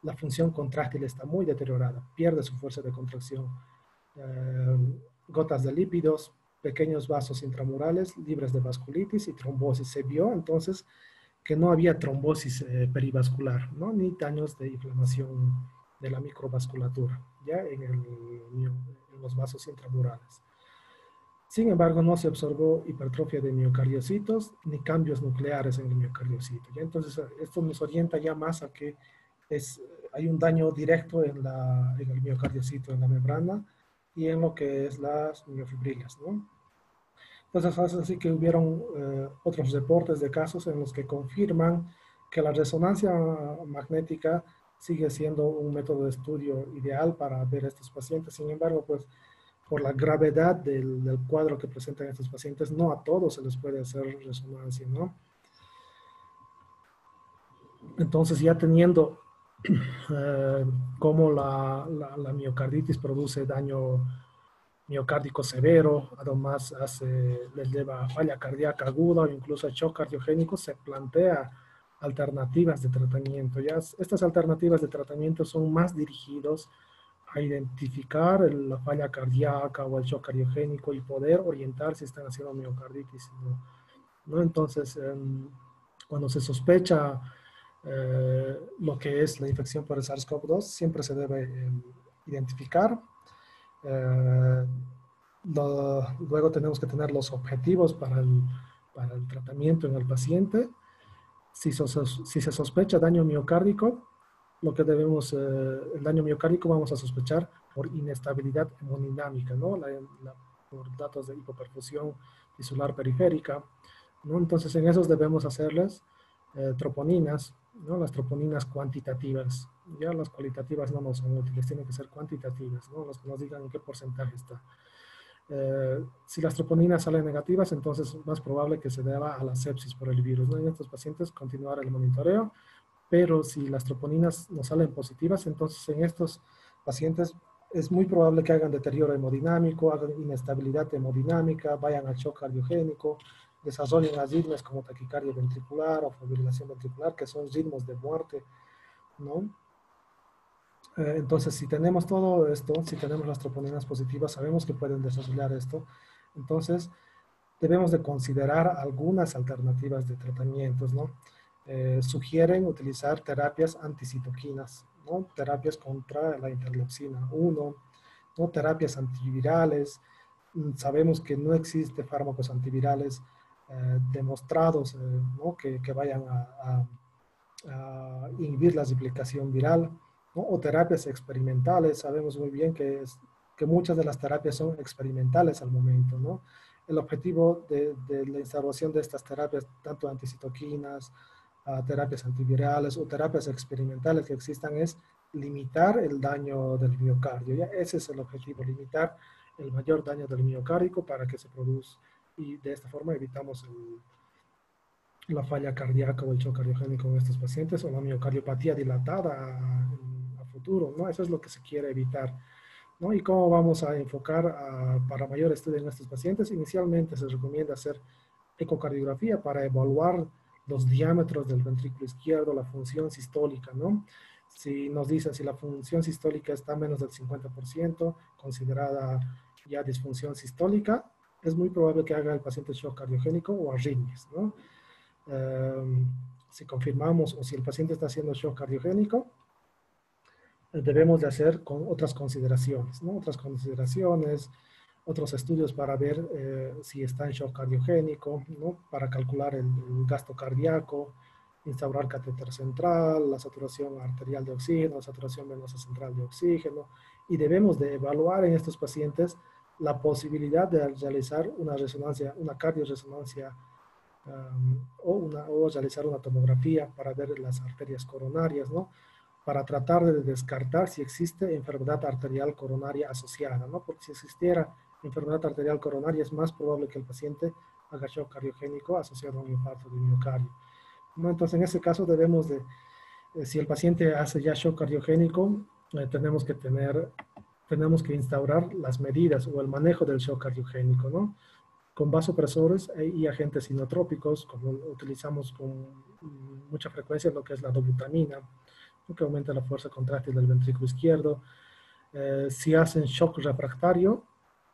la función contráctil está muy deteriorada, pierde su fuerza de contracción. Gotas de lípidos, pequeños vasos intramurales libres de vasculitis y trombosis. Se vio entonces que no había trombosis perivascular, ¿no? Ni daños de inflamación de la microvasculatura, ya en los los vasos intramurales. Sin embargo, no se observó hipertrofia de miocardiocitos ni cambios nucleares en el miocardiocito. ¿Ya? Entonces, esto nos orienta ya más a que hay un daño directo en el miocardiocito, en la membrana, y en lo que es las miofibrilas, ¿no? Entonces, así que hubieron otros reportes de casos en los que confirman que la resonancia magnética sigue siendo un método de estudio ideal para ver a estos pacientes. Sin embargo, pues, por la gravedad del cuadro que presentan estos pacientes, no a todos se les puede hacer resonancia, ¿no? Entonces, ya teniendo cómo la miocarditis produce daño miocárdico severo, además les lleva a falla cardíaca aguda o incluso a shock cardiogénico, se plantea alternativas de tratamiento. Ya estas alternativas de tratamiento son más dirigidos a identificar la falla cardíaca o el shock cardiogénico y poder orientar si están haciendo miocarditis, ¿no? Entonces, cuando se sospecha lo que es la infección por el SARS-CoV-2, siempre se debe identificar. Luego tenemos que tener los objetivos para el tratamiento en el paciente. Si se sospecha daño miocárdico, el daño miocárdico vamos a sospechar por inestabilidad hemodinámica, ¿no? Por datos de hipoperfusión tisular periférica, ¿no? Entonces, en esos debemos hacerles troponinas, ¿no? Las troponinas cuantitativas. Ya las cualitativas no nos son útiles, tienen que ser cuantitativas, ¿no? Los que nos digan en qué porcentaje está. Si las troponinas salen negativas, entonces es más probable que se deba a la sepsis por el virus, ¿no? En estos pacientes continuar el monitoreo, pero si las troponinas no salen positivas, entonces en estos pacientes es muy probable que hagan deterioro hemodinámico, hagan inestabilidad hemodinámica, vayan al shock cardiogénico, desarrollen arritmias como taquicardia ventricular o fibrilación ventricular, que son ritmos de muerte, ¿no? Entonces, si tenemos todo esto, si tenemos las troponinas positivas, sabemos que pueden desarrollar esto, entonces debemos de considerar algunas alternativas de tratamientos, ¿no? Sugieren utilizar terapias anticitoquinas, ¿no? Terapias contra la interleucina 1, ¿no? Terapias antivirales. Sabemos que no existe fármacos antivirales demostrados, ¿no? que vayan a inhibir la replicación viral, ¿no? O terapias experimentales. Sabemos muy bien que muchas de las terapias son experimentales al momento, ¿no? El objetivo de la instauración de estas terapias, tanto anticitoquinas, terapias antivirales o terapias experimentales que existan, es limitar el daño del miocardio. ¿Ya? Ese es el objetivo, limitar el mayor daño del miocardio para que se produzca, y de esta forma evitamos la falla cardíaca o el shock cardiogénico en estos pacientes o la miocardiopatía dilatada a futuro, ¿no? Eso es lo que se quiere evitar, ¿no? ¿Y cómo vamos a enfocar para mayor estudio en estos pacientes? Inicialmente se recomienda hacer ecocardiografía para evaluar los diámetros del ventrículo izquierdo, la función sistólica, ¿no? Si nos dicen si la función sistólica está menos del 50%, considerada ya disfunción sistólica, es muy probable que haga el paciente shock cardiogénico o arritmias, ¿no? Si confirmamos o si el paciente está haciendo shock cardiogénico, debemos de hacer con otras consideraciones, ¿no? Otras consideraciones, otros estudios para ver si está en shock cardiogénico, ¿no? Para calcular el gasto cardíaco, instaurar catéter central, la saturación arterial de oxígeno, la saturación venosa central de oxígeno, y debemos de evaluar en estos pacientes la posibilidad de realizar una resonancia, una cardioresonancia o realizar una tomografía para ver las arterias coronarias, ¿no? Para tratar de descartar si existe enfermedad arterial coronaria asociada, ¿no? Porque si existiera enfermedad arterial coronaria es más probable que el paciente haga shock cardiogénico asociado a un infarto de miocardio, ¿no? Entonces, en ese caso debemos de, si el paciente hace ya shock cardiogénico, tenemos que instaurar las medidas o el manejo del shock cardiogénico, ¿no? Con vasopresores y agentes inotrópicos, como utilizamos con mucha frecuencia lo que es la dobutamina, que aumenta la fuerza contráctil del ventrículo izquierdo. Si hacen shock refractario,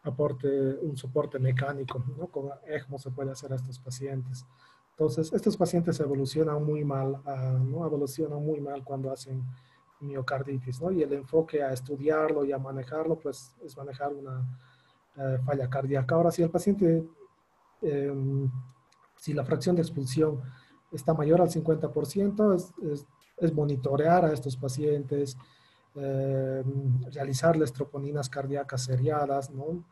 un soporte mecánico, ¿no? Con ECMO se puede hacer a estos pacientes. Entonces, estos pacientes evolucionan muy mal, ¿no? Evolucionan muy mal cuando hacen miocarditis, ¿no? Y el enfoque a estudiarlo y a manejarlo, pues es manejar una falla cardíaca. Ahora, si el paciente, eh, si la fracción de expulsión está mayor al 50%, es monitorear a estos pacientes, eh, realizarles troponinas cardíacas seriadas, ¿no?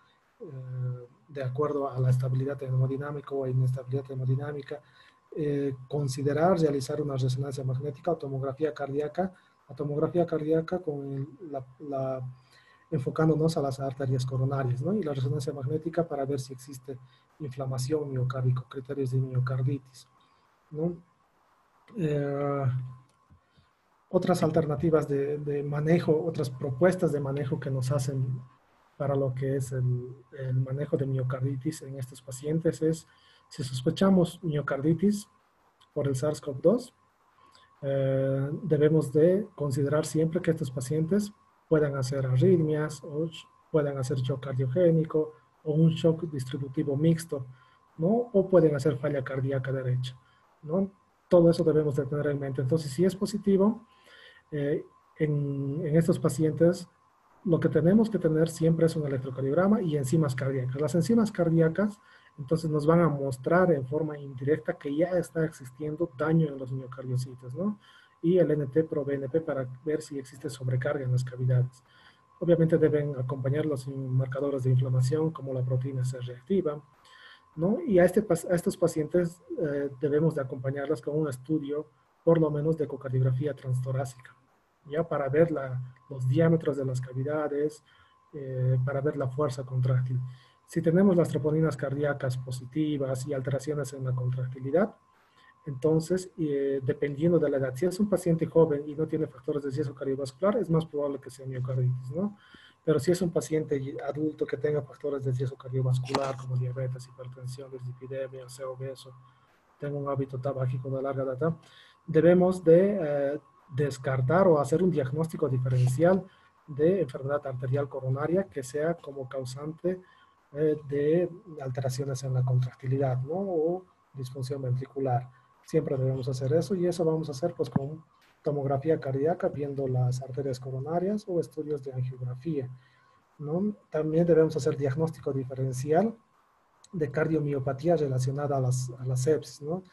De acuerdo a la estabilidad hemodinámica o inestabilidad hemodinámica, considerar realizar una resonancia magnética o tomografía cardíaca, la tomografía cardíaca con enfocándonos a las arterias coronarias, ¿no? Y la resonancia magnética para ver si existe inflamación miocárdica, criterios de miocarditis, ¿no? Otras alternativas de manejo, otras propuestas de manejo que nos hacen para lo que es el manejo de miocarditis en estos pacientes es, si sospechamos miocarditis por el SARS-CoV-2, debemos de considerar siempre que estos pacientes puedan hacer arritmias o puedan hacer shock cardiogénico o un shock distributivo mixto, ¿no? O pueden hacer falla cardíaca derecha, ¿no? Todo eso debemos de tener en mente. Entonces, si es positivo, eh, en estos pacientes, lo que tenemos que tener siempre es un electrocardiograma y enzimas cardíacas. Las enzimas cardíacas, entonces, nos van a mostrar en forma indirecta que ya está existiendo daño en los miocardiocitos, ¿no? Y el NT-proBNP para ver si existe sobrecarga en las cavidades. Obviamente deben acompañar los marcadores de inflamación como la proteína C reactiva, ¿no? Y a estos pacientes debemos de acompañarlos con un estudio, por lo menos, de ecocardiografía transtorácica, ya para ver los diámetros de las cavidades, para ver la fuerza contráctil. Si tenemos las troponinas cardíacas positivas y alteraciones en la contractilidad, entonces, dependiendo de la edad, si es un paciente joven y no tiene factores de riesgo cardiovascular, es más probable que sea miocarditis, ¿no? Pero si es un paciente adulto que tenga factores de riesgo cardiovascular como diabetes, hipertensión, dislipidemia, sea obeso, tenga un hábito tabáquico de larga data, debemos de descartar o hacer un diagnóstico diferencial de enfermedad arterial coronaria que sea como causante de alteraciones en la contractilidad, ¿no? O disfunción ventricular. Siempre debemos hacer eso y eso vamos a hacer pues con tomografía cardíaca viendo las arterias coronarias o estudios de angiografía, ¿no? También debemos hacer diagnóstico diferencial de cardiomiopatía relacionada a la sepsis, ¿no?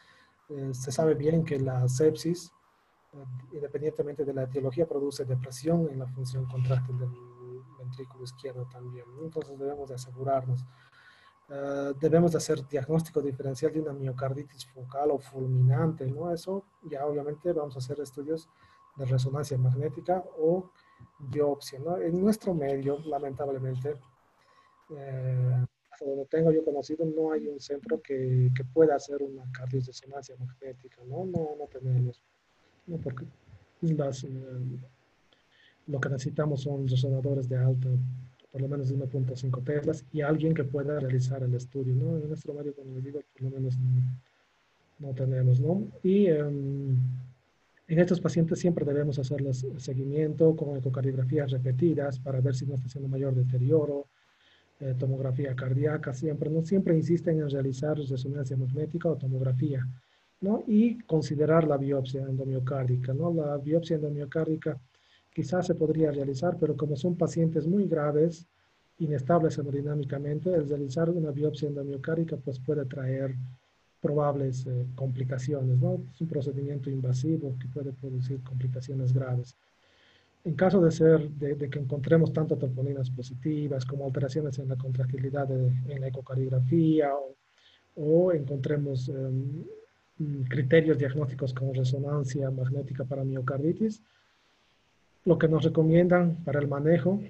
Se sabe bien que la sepsis, independientemente de la etiología, produce depresión en la función contráctil del ventrículo izquierdo también, ¿no? Entonces debemos de asegurarnos. Debemos de hacer diagnóstico diferencial de una miocarditis focal o fulminante, ¿no? Eso ya obviamente vamos a hacer estudios de resonancia magnética o biopsia, ¿no? En nuestro medio, lamentablemente, hasta donde tengo yo conocido, no hay un centro que pueda hacer una cardioresonancia magnética, ¿no? No tenemos, ¿no? Porque las, lo que necesitamos son resonadores de alta, por lo menos de 1.5 teslas, y alguien que pueda realizar el estudio, ¿no? En nuestro medio, como les digo, por lo menos no tenemos, ¿no? Y en estos pacientes siempre debemos hacerles seguimiento con ecocardiografías repetidas para ver si no está haciendo mayor deterioro, tomografía cardíaca, siempre, ¿no? Siempre insisten en realizar resonancia magnética o tomografía, ¿no? Y considerar la biopsia endomiocárdica, ¿no? La biopsia endomiocárdica quizás se podría realizar, pero como son pacientes muy graves, inestables hemodinámicamente, el realizar una biopsia endomiocárdica pues puede traer probables complicaciones, ¿no? Es un procedimiento invasivo que puede producir complicaciones graves. En caso de de que encontremos tanto troponinas positivas como alteraciones en la contractilidad en la ecocardiografía o encontremos criterios diagnósticos como resonancia magnética para miocarditis, lo que nos recomiendan para el manejo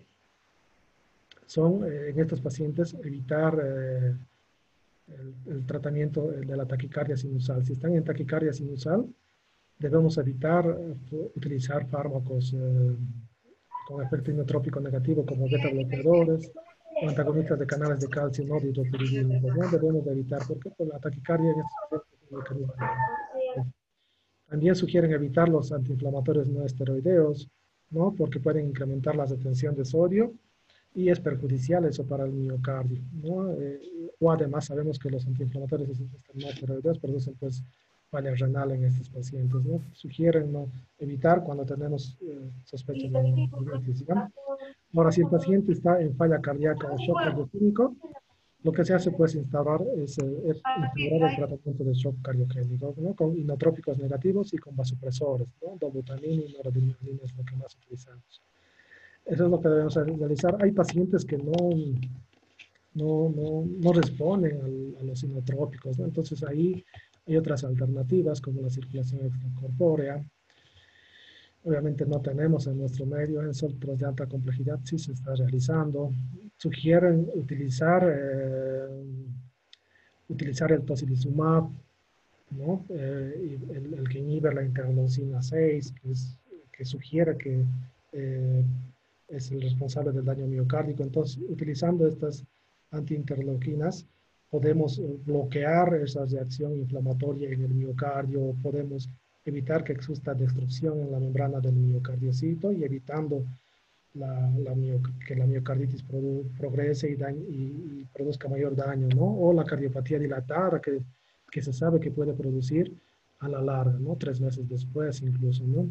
son en estos pacientes evitar el tratamiento de la taquicardia sinusal. Si están en taquicardia sinusal, debemos evitar utilizar fármacos con efecto inotrópico negativo como beta bloqueadores o antagonistas de canales de calcio no dihidropiridínicos, ¿no? Debemos de evitar porque pues, la taquicardia en estos pacientes es un mecanismo. También sugieren evitar los antiinflamatorios no esteroideos, ¿no? Porque pueden incrementar la retención de sodio y es perjudicial eso para el miocardio, ¿no? O además sabemos que los antiinflamatorios no esteroideos producen pues falla renal en estos pacientes, ¿no? Sugieren ¿no? evitar cuando tenemos sospecha de diabetes, digamos. Ahora, si el paciente está en falla cardíaca o shock cardioquímico, lo que se hace pues es instaurar el tratamiento de shock cardioquímico, ¿no? Con inotrópicos negativos y con vasopresores, ¿no? Dobutamina y noradrenalina es lo que más utilizamos. Eso es lo que debemos realizar. Hay pacientes que no responden a los inotrópicos, ¿no? Entonces ahí hay otras alternativas como la circulación extracorpórea. Obviamente no tenemos en nuestro medio ensotros de alta complejidad, sí se está realizando. Sugieren utilizar el tocilizumab, ¿no? El que inhibe la interleucina 6, que sugiere que eh, es el responsable del daño miocárdico. Entonces, utilizando estas antiinterleuquinas, podemos bloquear esa reacción inflamatoria en el miocardio, podemos evitar que exista destrucción en la membrana del miocardiocito y evitando que la miocarditis progrese y produzca mayor daño, ¿no? O la cardiopatía dilatada que se sabe que puede producir a la larga, ¿no? 3 meses después incluso, ¿no?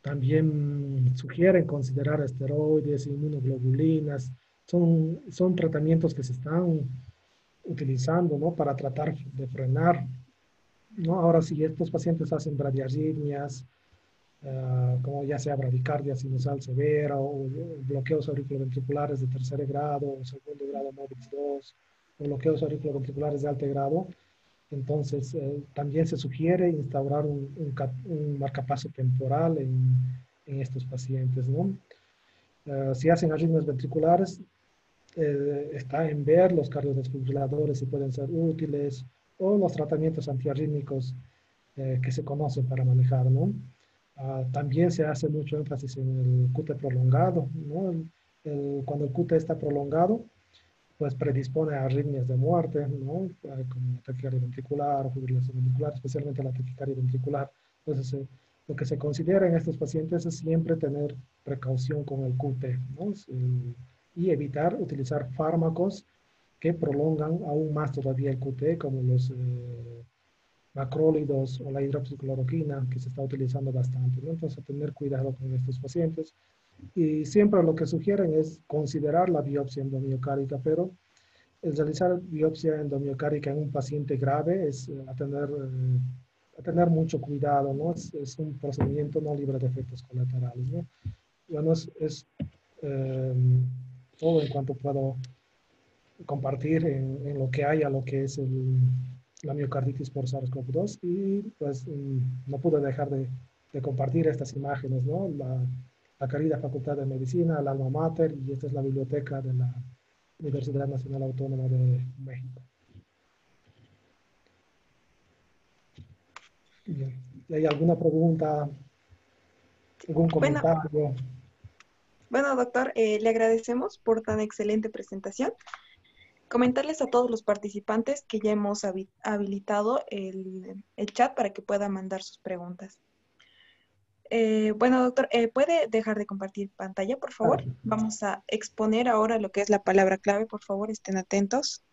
También sugieren considerar esteroides, inmunoglobulinas. Son tratamientos que se están utilizando, ¿no? Para tratar de frenar, ¿no? Ahora, si estos pacientes hacen bradiarritmias, como ya sea bradicardia sinusal severa o bloqueos auriculoventriculares de tercer grado o segundo grado MOVIX 2 o bloqueos auriculoventriculares de alto grado. Entonces, también se sugiere instaurar un marcapaso temporal en estos pacientes, ¿no? Si hacen arritmias ventriculares, está en ver los cardiodesfibriladores si pueden ser útiles o los tratamientos antiarrítmicos que se conocen para manejar, ¿no? También se hace mucho énfasis en el QT prolongado, ¿no? Cuando el QT está prolongado, pues predispone a arritmias de muerte, ¿no? Como la taquicardia ventricular o fibrilación ventricular, especialmente la taquicardia ventricular. Entonces, lo que se considera en estos pacientes es siempre tener precaución con el QT, ¿no? Y evitar utilizar fármacos que prolongan aún más todavía el QT, como los macrólidos o la hidroxicloroquina, que se está utilizando bastante, ¿no? Entonces, tener cuidado con estos pacientes. Y siempre lo que sugieren es considerar la biopsia endomiocárdica, pero el realizar biopsia endomiocárdica en un paciente grave es a tener mucho cuidado, ¿no? Es un procedimiento no libre de efectos colaterales, ¿no? Bueno, eh, todo en cuanto puedo compartir en lo que hay a lo que es la miocarditis por SARS-CoV-2 y pues no pude dejar de compartir estas imágenes, ¿no? La querida Facultad de Medicina, el Alma Mater y esta es la biblioteca de la Universidad Nacional Autónoma de México. Bien. ¿Hay alguna pregunta, algún Bueno, comentario? bueno, doctor, le agradecemos por tan excelente presentación. Comentarles a todos los participantes que ya hemos habilitado el chat para que puedan mandar sus preguntas. Bueno, doctor, ¿puede dejar de compartir pantalla, por favor? Claro. Vamos a exponer ahora lo que es la palabra clave, por favor, estén atentos.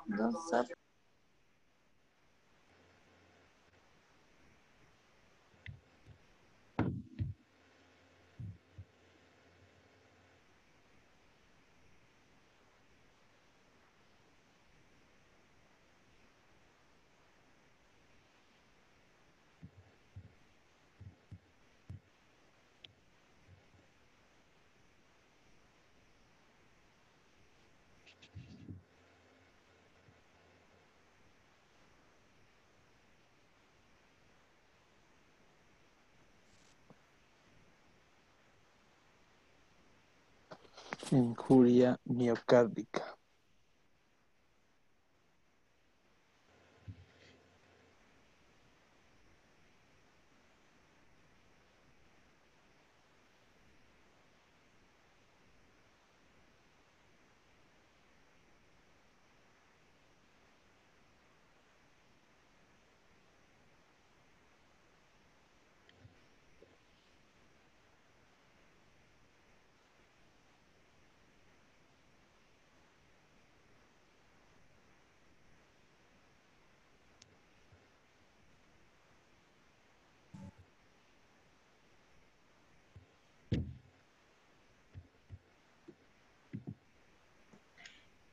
Dos, Injuria miocárdica.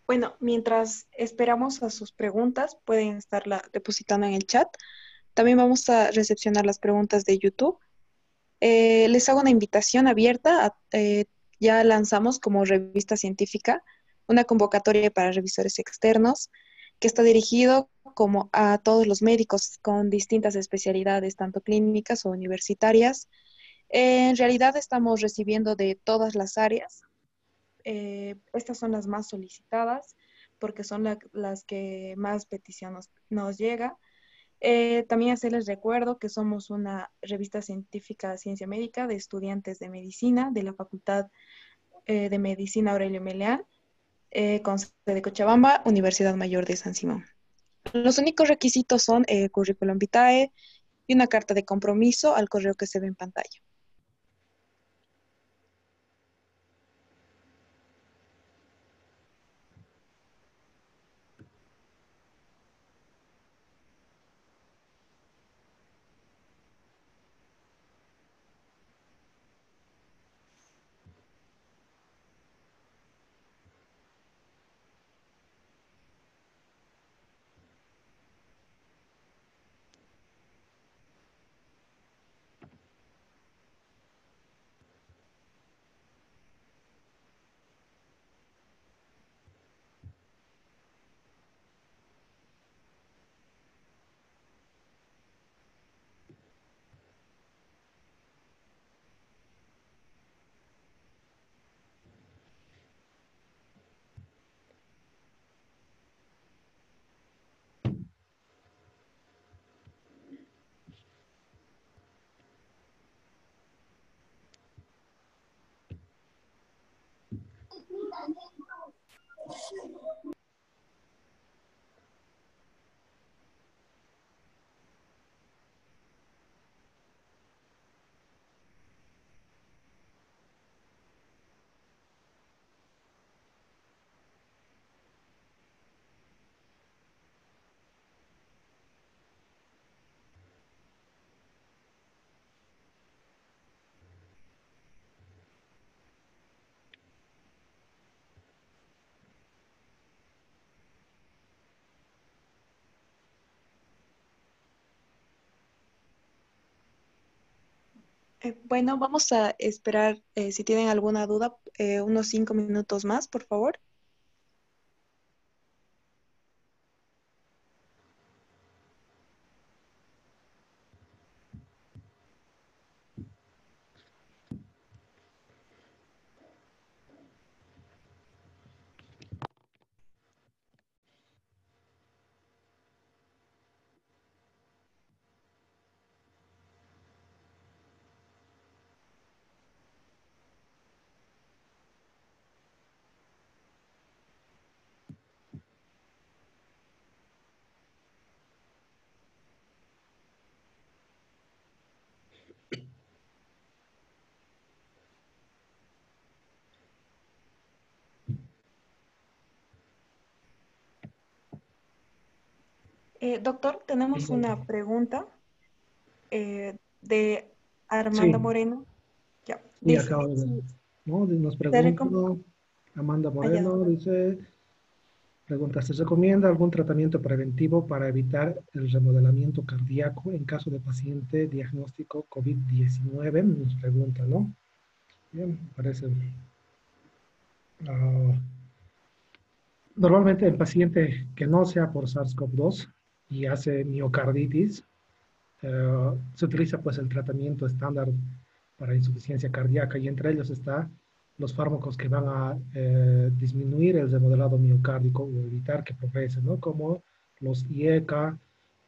Bueno, mientras esperamos a sus preguntas, pueden estarla depositando en el chat. También vamos a recepcionar las preguntas de YouTube. Les hago una invitación abierta. Ya lanzamos como revista científica una convocatoria para revisores externos que está dirigido como a todos los médicos con distintas especialidades, tanto clínicas o universitarias. En realidad estamos recibiendo de todas las áreas. Estas son las más solicitadas porque son las que más petición nos llega. También hacerles recuerdo que somos una revista científica de ciencia médica de estudiantes de medicina de la Facultad de Medicina Aurelio Meleán, con sede de Cochabamba, Universidad Mayor de San Simón. Los únicos requisitos son currículum vitae y una carta de compromiso al correo que se ve en pantalla. Bueno, vamos a esperar, si tienen alguna duda, unos 5 minutos más, por favor. Doctor, tenemos una pregunta de Armando Sí, Moreno. Ya, y dice, acabo de ver, sí, ¿no? Nos se pregunta recom- Amanda ya, Moreno, doctor. dice, pregunta, ¿se recomienda algún tratamiento preventivo para evitar el remodelamiento cardíaco en caso de paciente diagnóstico COVID-19? Nos pregunta, ¿no? Bien, parece. ah, Normalmente el paciente que no sea por SARS-CoV-2 y hace miocarditis, se utiliza pues el tratamiento estándar para insuficiencia cardíaca y entre ellos está los fármacos que van a disminuir el remodelado miocárdico o evitar que progrese, ¿no? Como los IECA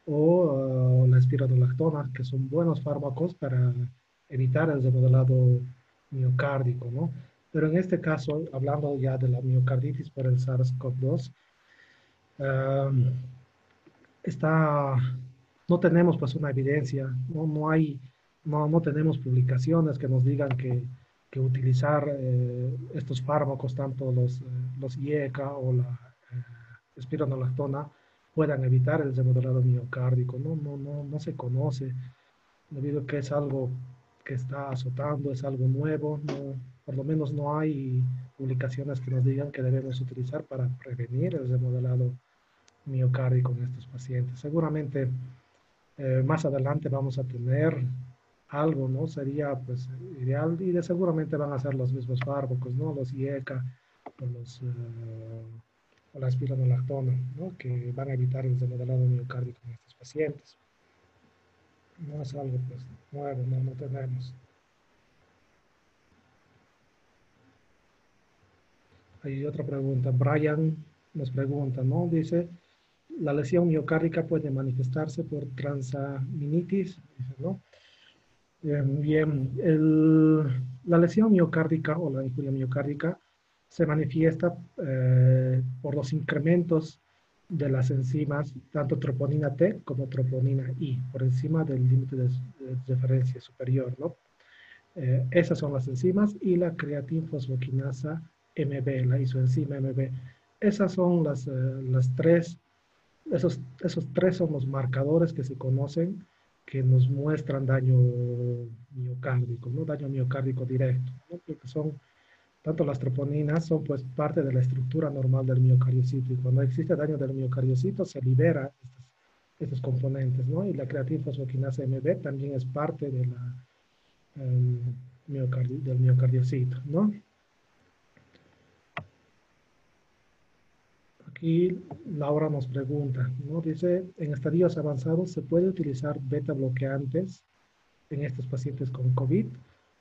o la espironolactona, que son buenos fármacos para evitar el remodelado miocárdico, ¿no? Pero en este caso, hablando ya de la miocarditis por el SARS-CoV-2, um, está, no tenemos pues una evidencia, no tenemos publicaciones que nos digan que utilizar estos fármacos, tanto los IECA o la espironolactona, puedan evitar el remodelado miocárdico. No se conoce, debido a que es algo que está azotando, es algo nuevo, por lo menos no hay publicaciones que nos digan que debemos utilizar para prevenir el remodelado miocárdico en estos pacientes. Seguramente más adelante vamos a tener algo, ¿no? Sería pues ideal y de seguramente van a ser los mismos fármacos, ¿no? Los IECA o los o la espironolactona, ¿no? Que van a evitar el remodelado miocárdico en estos pacientes. No es algo pues nuevo, no tenemos. Hay otra pregunta. Brian nos pregunta, ¿no? Dice, ¿la lesión miocárdica puede manifestarse por transaminitis? Dice, ¿no? Bien, la lesión miocárdica o la injuria miocárdica se manifiesta por los incrementos de las enzimas, tanto troponina T como troponina I, por encima del límite de referencia superior, ¿no? Esas son las enzimas y la creatinfosfoquinasa MB, la isoenzima MB. Esas son las tres, esos tres son los marcadores que se conocen que nos muestran daño miocárdico, ¿no? Daño miocárdico directo, ¿no? Porque son, tanto las troponinas son pues parte de la estructura normal del miocardiocito y cuando existe daño del miocardiocito se libera estos componentes, ¿no? Y la creatinfosfoquinasa MB también es parte de la del miocardiocito, ¿no? Aquí Laura nos pregunta, ¿no? Dice, en estadios avanzados, ¿se puede utilizar beta bloqueantes en estos pacientes con COVID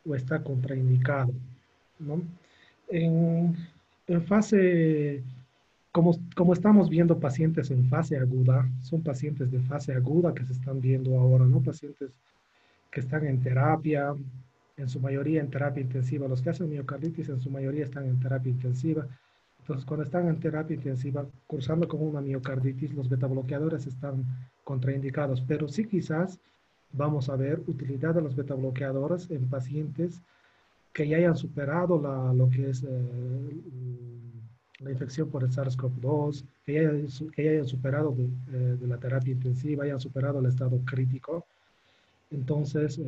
o está contraindicado, ¿no? En fase, como estamos viendo pacientes en fase aguda, son pacientes de fase aguda que se están viendo ahora, ¿no? Pacientes que están en terapia, en su mayoría en terapia intensiva. Los que hacen miocarditis en su mayoría están en terapia intensiva. Entonces, cuando están en terapia intensiva, cursando con una miocarditis, los betabloqueadores están contraindicados, pero sí quizás vamos a ver utilidad de los betabloqueadores en pacientes que ya hayan superado lo que es la infección por el SARS-CoV-2, que ya hayan superado de la terapia intensiva, hayan superado el estado crítico. Entonces,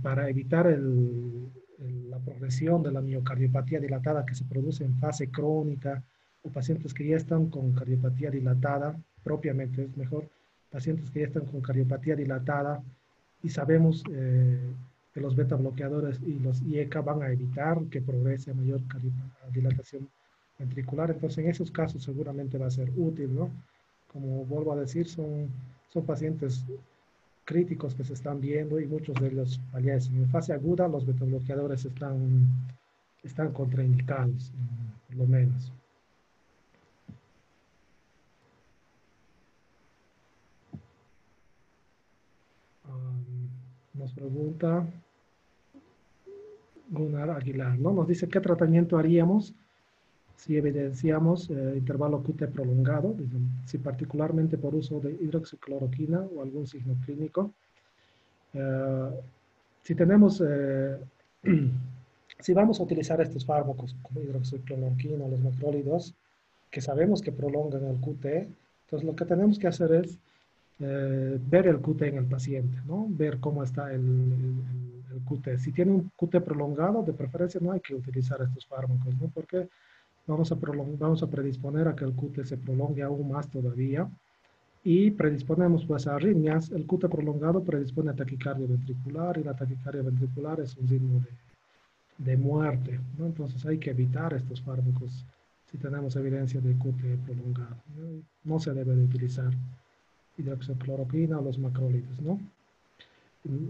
para evitar la progresión de la miocardiopatía dilatada que se produce en fase crónica o pacientes que ya están con cardiopatía dilatada, propiamente es mejor, pacientes que ya están con cardiopatía dilatada y sabemos que los beta bloqueadores y los IECA van a evitar que progrese a mayor dilatación ventricular. Entonces, en esos casos seguramente va a ser útil, ¿no? Como vuelvo a decir, son pacientes críticos que se están viendo y muchos de ellos fallecen. En fase aguda los betabloqueadores están contraindicados, por lo menos. Nos pregunta Gunnar Aguilar, ¿no? Nos dice, ¿qué tratamiento haríamos si evidenciamos intervalo QT prolongado, si particularmente por uso de hidroxicloroquina o algún signo clínico? Si tenemos, si vamos a utilizar estos fármacos como hidroxicloroquina o los macrólidos, que sabemos que prolongan el QT, entonces lo que tenemos que hacer es ver el QT en el paciente, ¿no? Ver cómo está el QT. Si tiene un QT prolongado, de preferencia no hay que utilizar estos fármacos, ¿no? Porque vamos a predisponer a que el QT se prolongue aún más todavía y predisponemos pues a arritmias. El QT prolongado predispone a taquicardia ventricular y la taquicardia ventricular es un signo de muerte, ¿no? Entonces hay que evitar estos fármacos si tenemos evidencia de QT prolongado, ¿no? No se debe de utilizar hidroxicloroquina o los macrólidos, ¿no?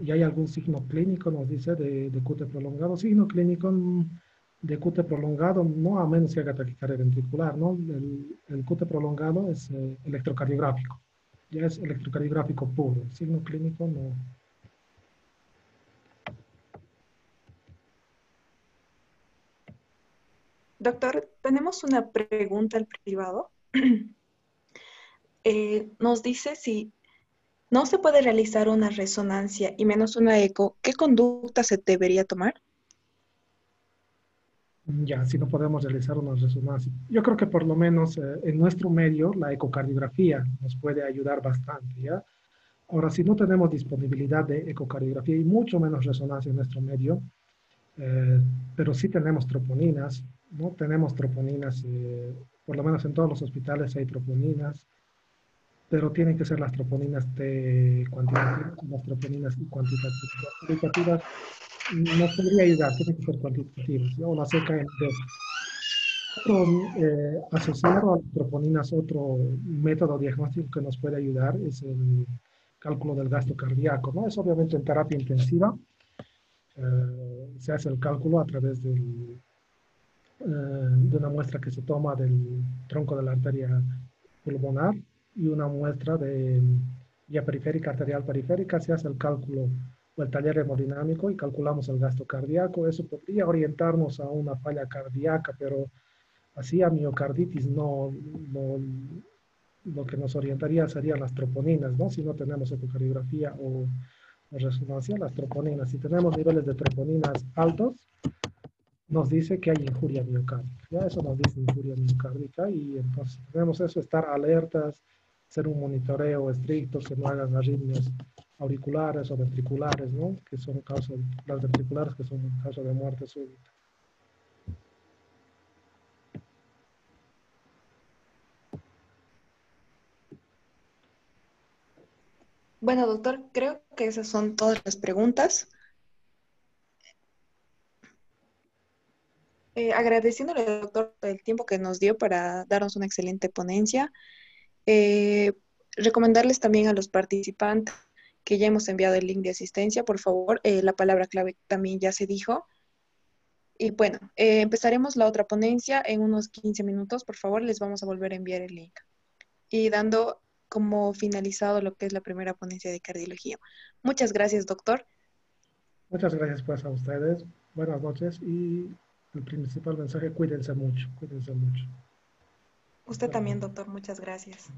¿Y hay algún signo clínico, nos dice, de QT prolongado? Signo clínico de QT prolongado, no a menos que haga taquicardia ventricular, ¿no? El QT prolongado es electrocardiográfico, ya es electrocardiográfico puro, el signo clínico no. Doctor, tenemos una pregunta al privado. Nos dice si no se puede realizar una resonancia y menos una eco, ¿qué conducta se debería tomar? Ya, si no podemos realizar una resonancia. Yo creo que por lo menos en nuestro medio la ecocardiografía nos puede ayudar bastante, ¿ya? Ahora, si no tenemos disponibilidad de ecocardiografía y mucho menos resonancia en nuestro medio, pero sí tenemos troponinas, ¿no? Tenemos troponinas, por lo menos en todos los hospitales hay troponinas, pero tienen que ser las troponinas cuantitativas y las troponinas cuantitativas. Las cualitativas nos podría ayudar, tienen que ser cuantitativas, ¿no? O las EKMD. Otro, asociado a las troponinas, otro método diagnóstico que nos puede ayudar es el cálculo del gasto cardíaco, ¿no? Es obviamente en terapia intensiva, se hace el cálculo a través de una muestra que se toma del tronco de la arteria pulmonar y una muestra de vía periférica, arterial periférica, se hace el cálculo o el taller hemodinámico y calculamos el gasto cardíaco. Eso podría orientarnos a una falla cardíaca, pero así a miocarditis no, lo que nos orientaría serían las troponinas, ¿no? Si no tenemos ecocardiografía o resonancia, las troponinas. Si tenemos niveles de troponinas altos, nos dice que hay injuria miocárdica. Ya eso nos dice injuria miocárdica y entonces tenemos eso, estar alertas, hacer un monitoreo estricto, que no hagan arritmias auriculares o ventriculares, ¿no? Que son causa, las ventriculares que son causa de muerte súbita. Bueno, doctor, creo que esas son todas las preguntas. Agradeciéndole al doctor el tiempo que nos dio para darnos una excelente ponencia. Eh, Recomendarles también a los participantes que ya hemos enviado el link de asistencia, por favor, la palabra clave también ya se dijo. Y bueno, empezaremos la otra ponencia en unos 15 minutos, por favor, les vamos a volver a enviar el link. Y dando como finalizado lo que es la primera ponencia de cardiología. Muchas gracias, doctor. Muchas gracias pues a ustedes. Buenas noches y el principal mensaje, cuídense mucho, cuídense mucho. Usted también, doctor, muchas gracias.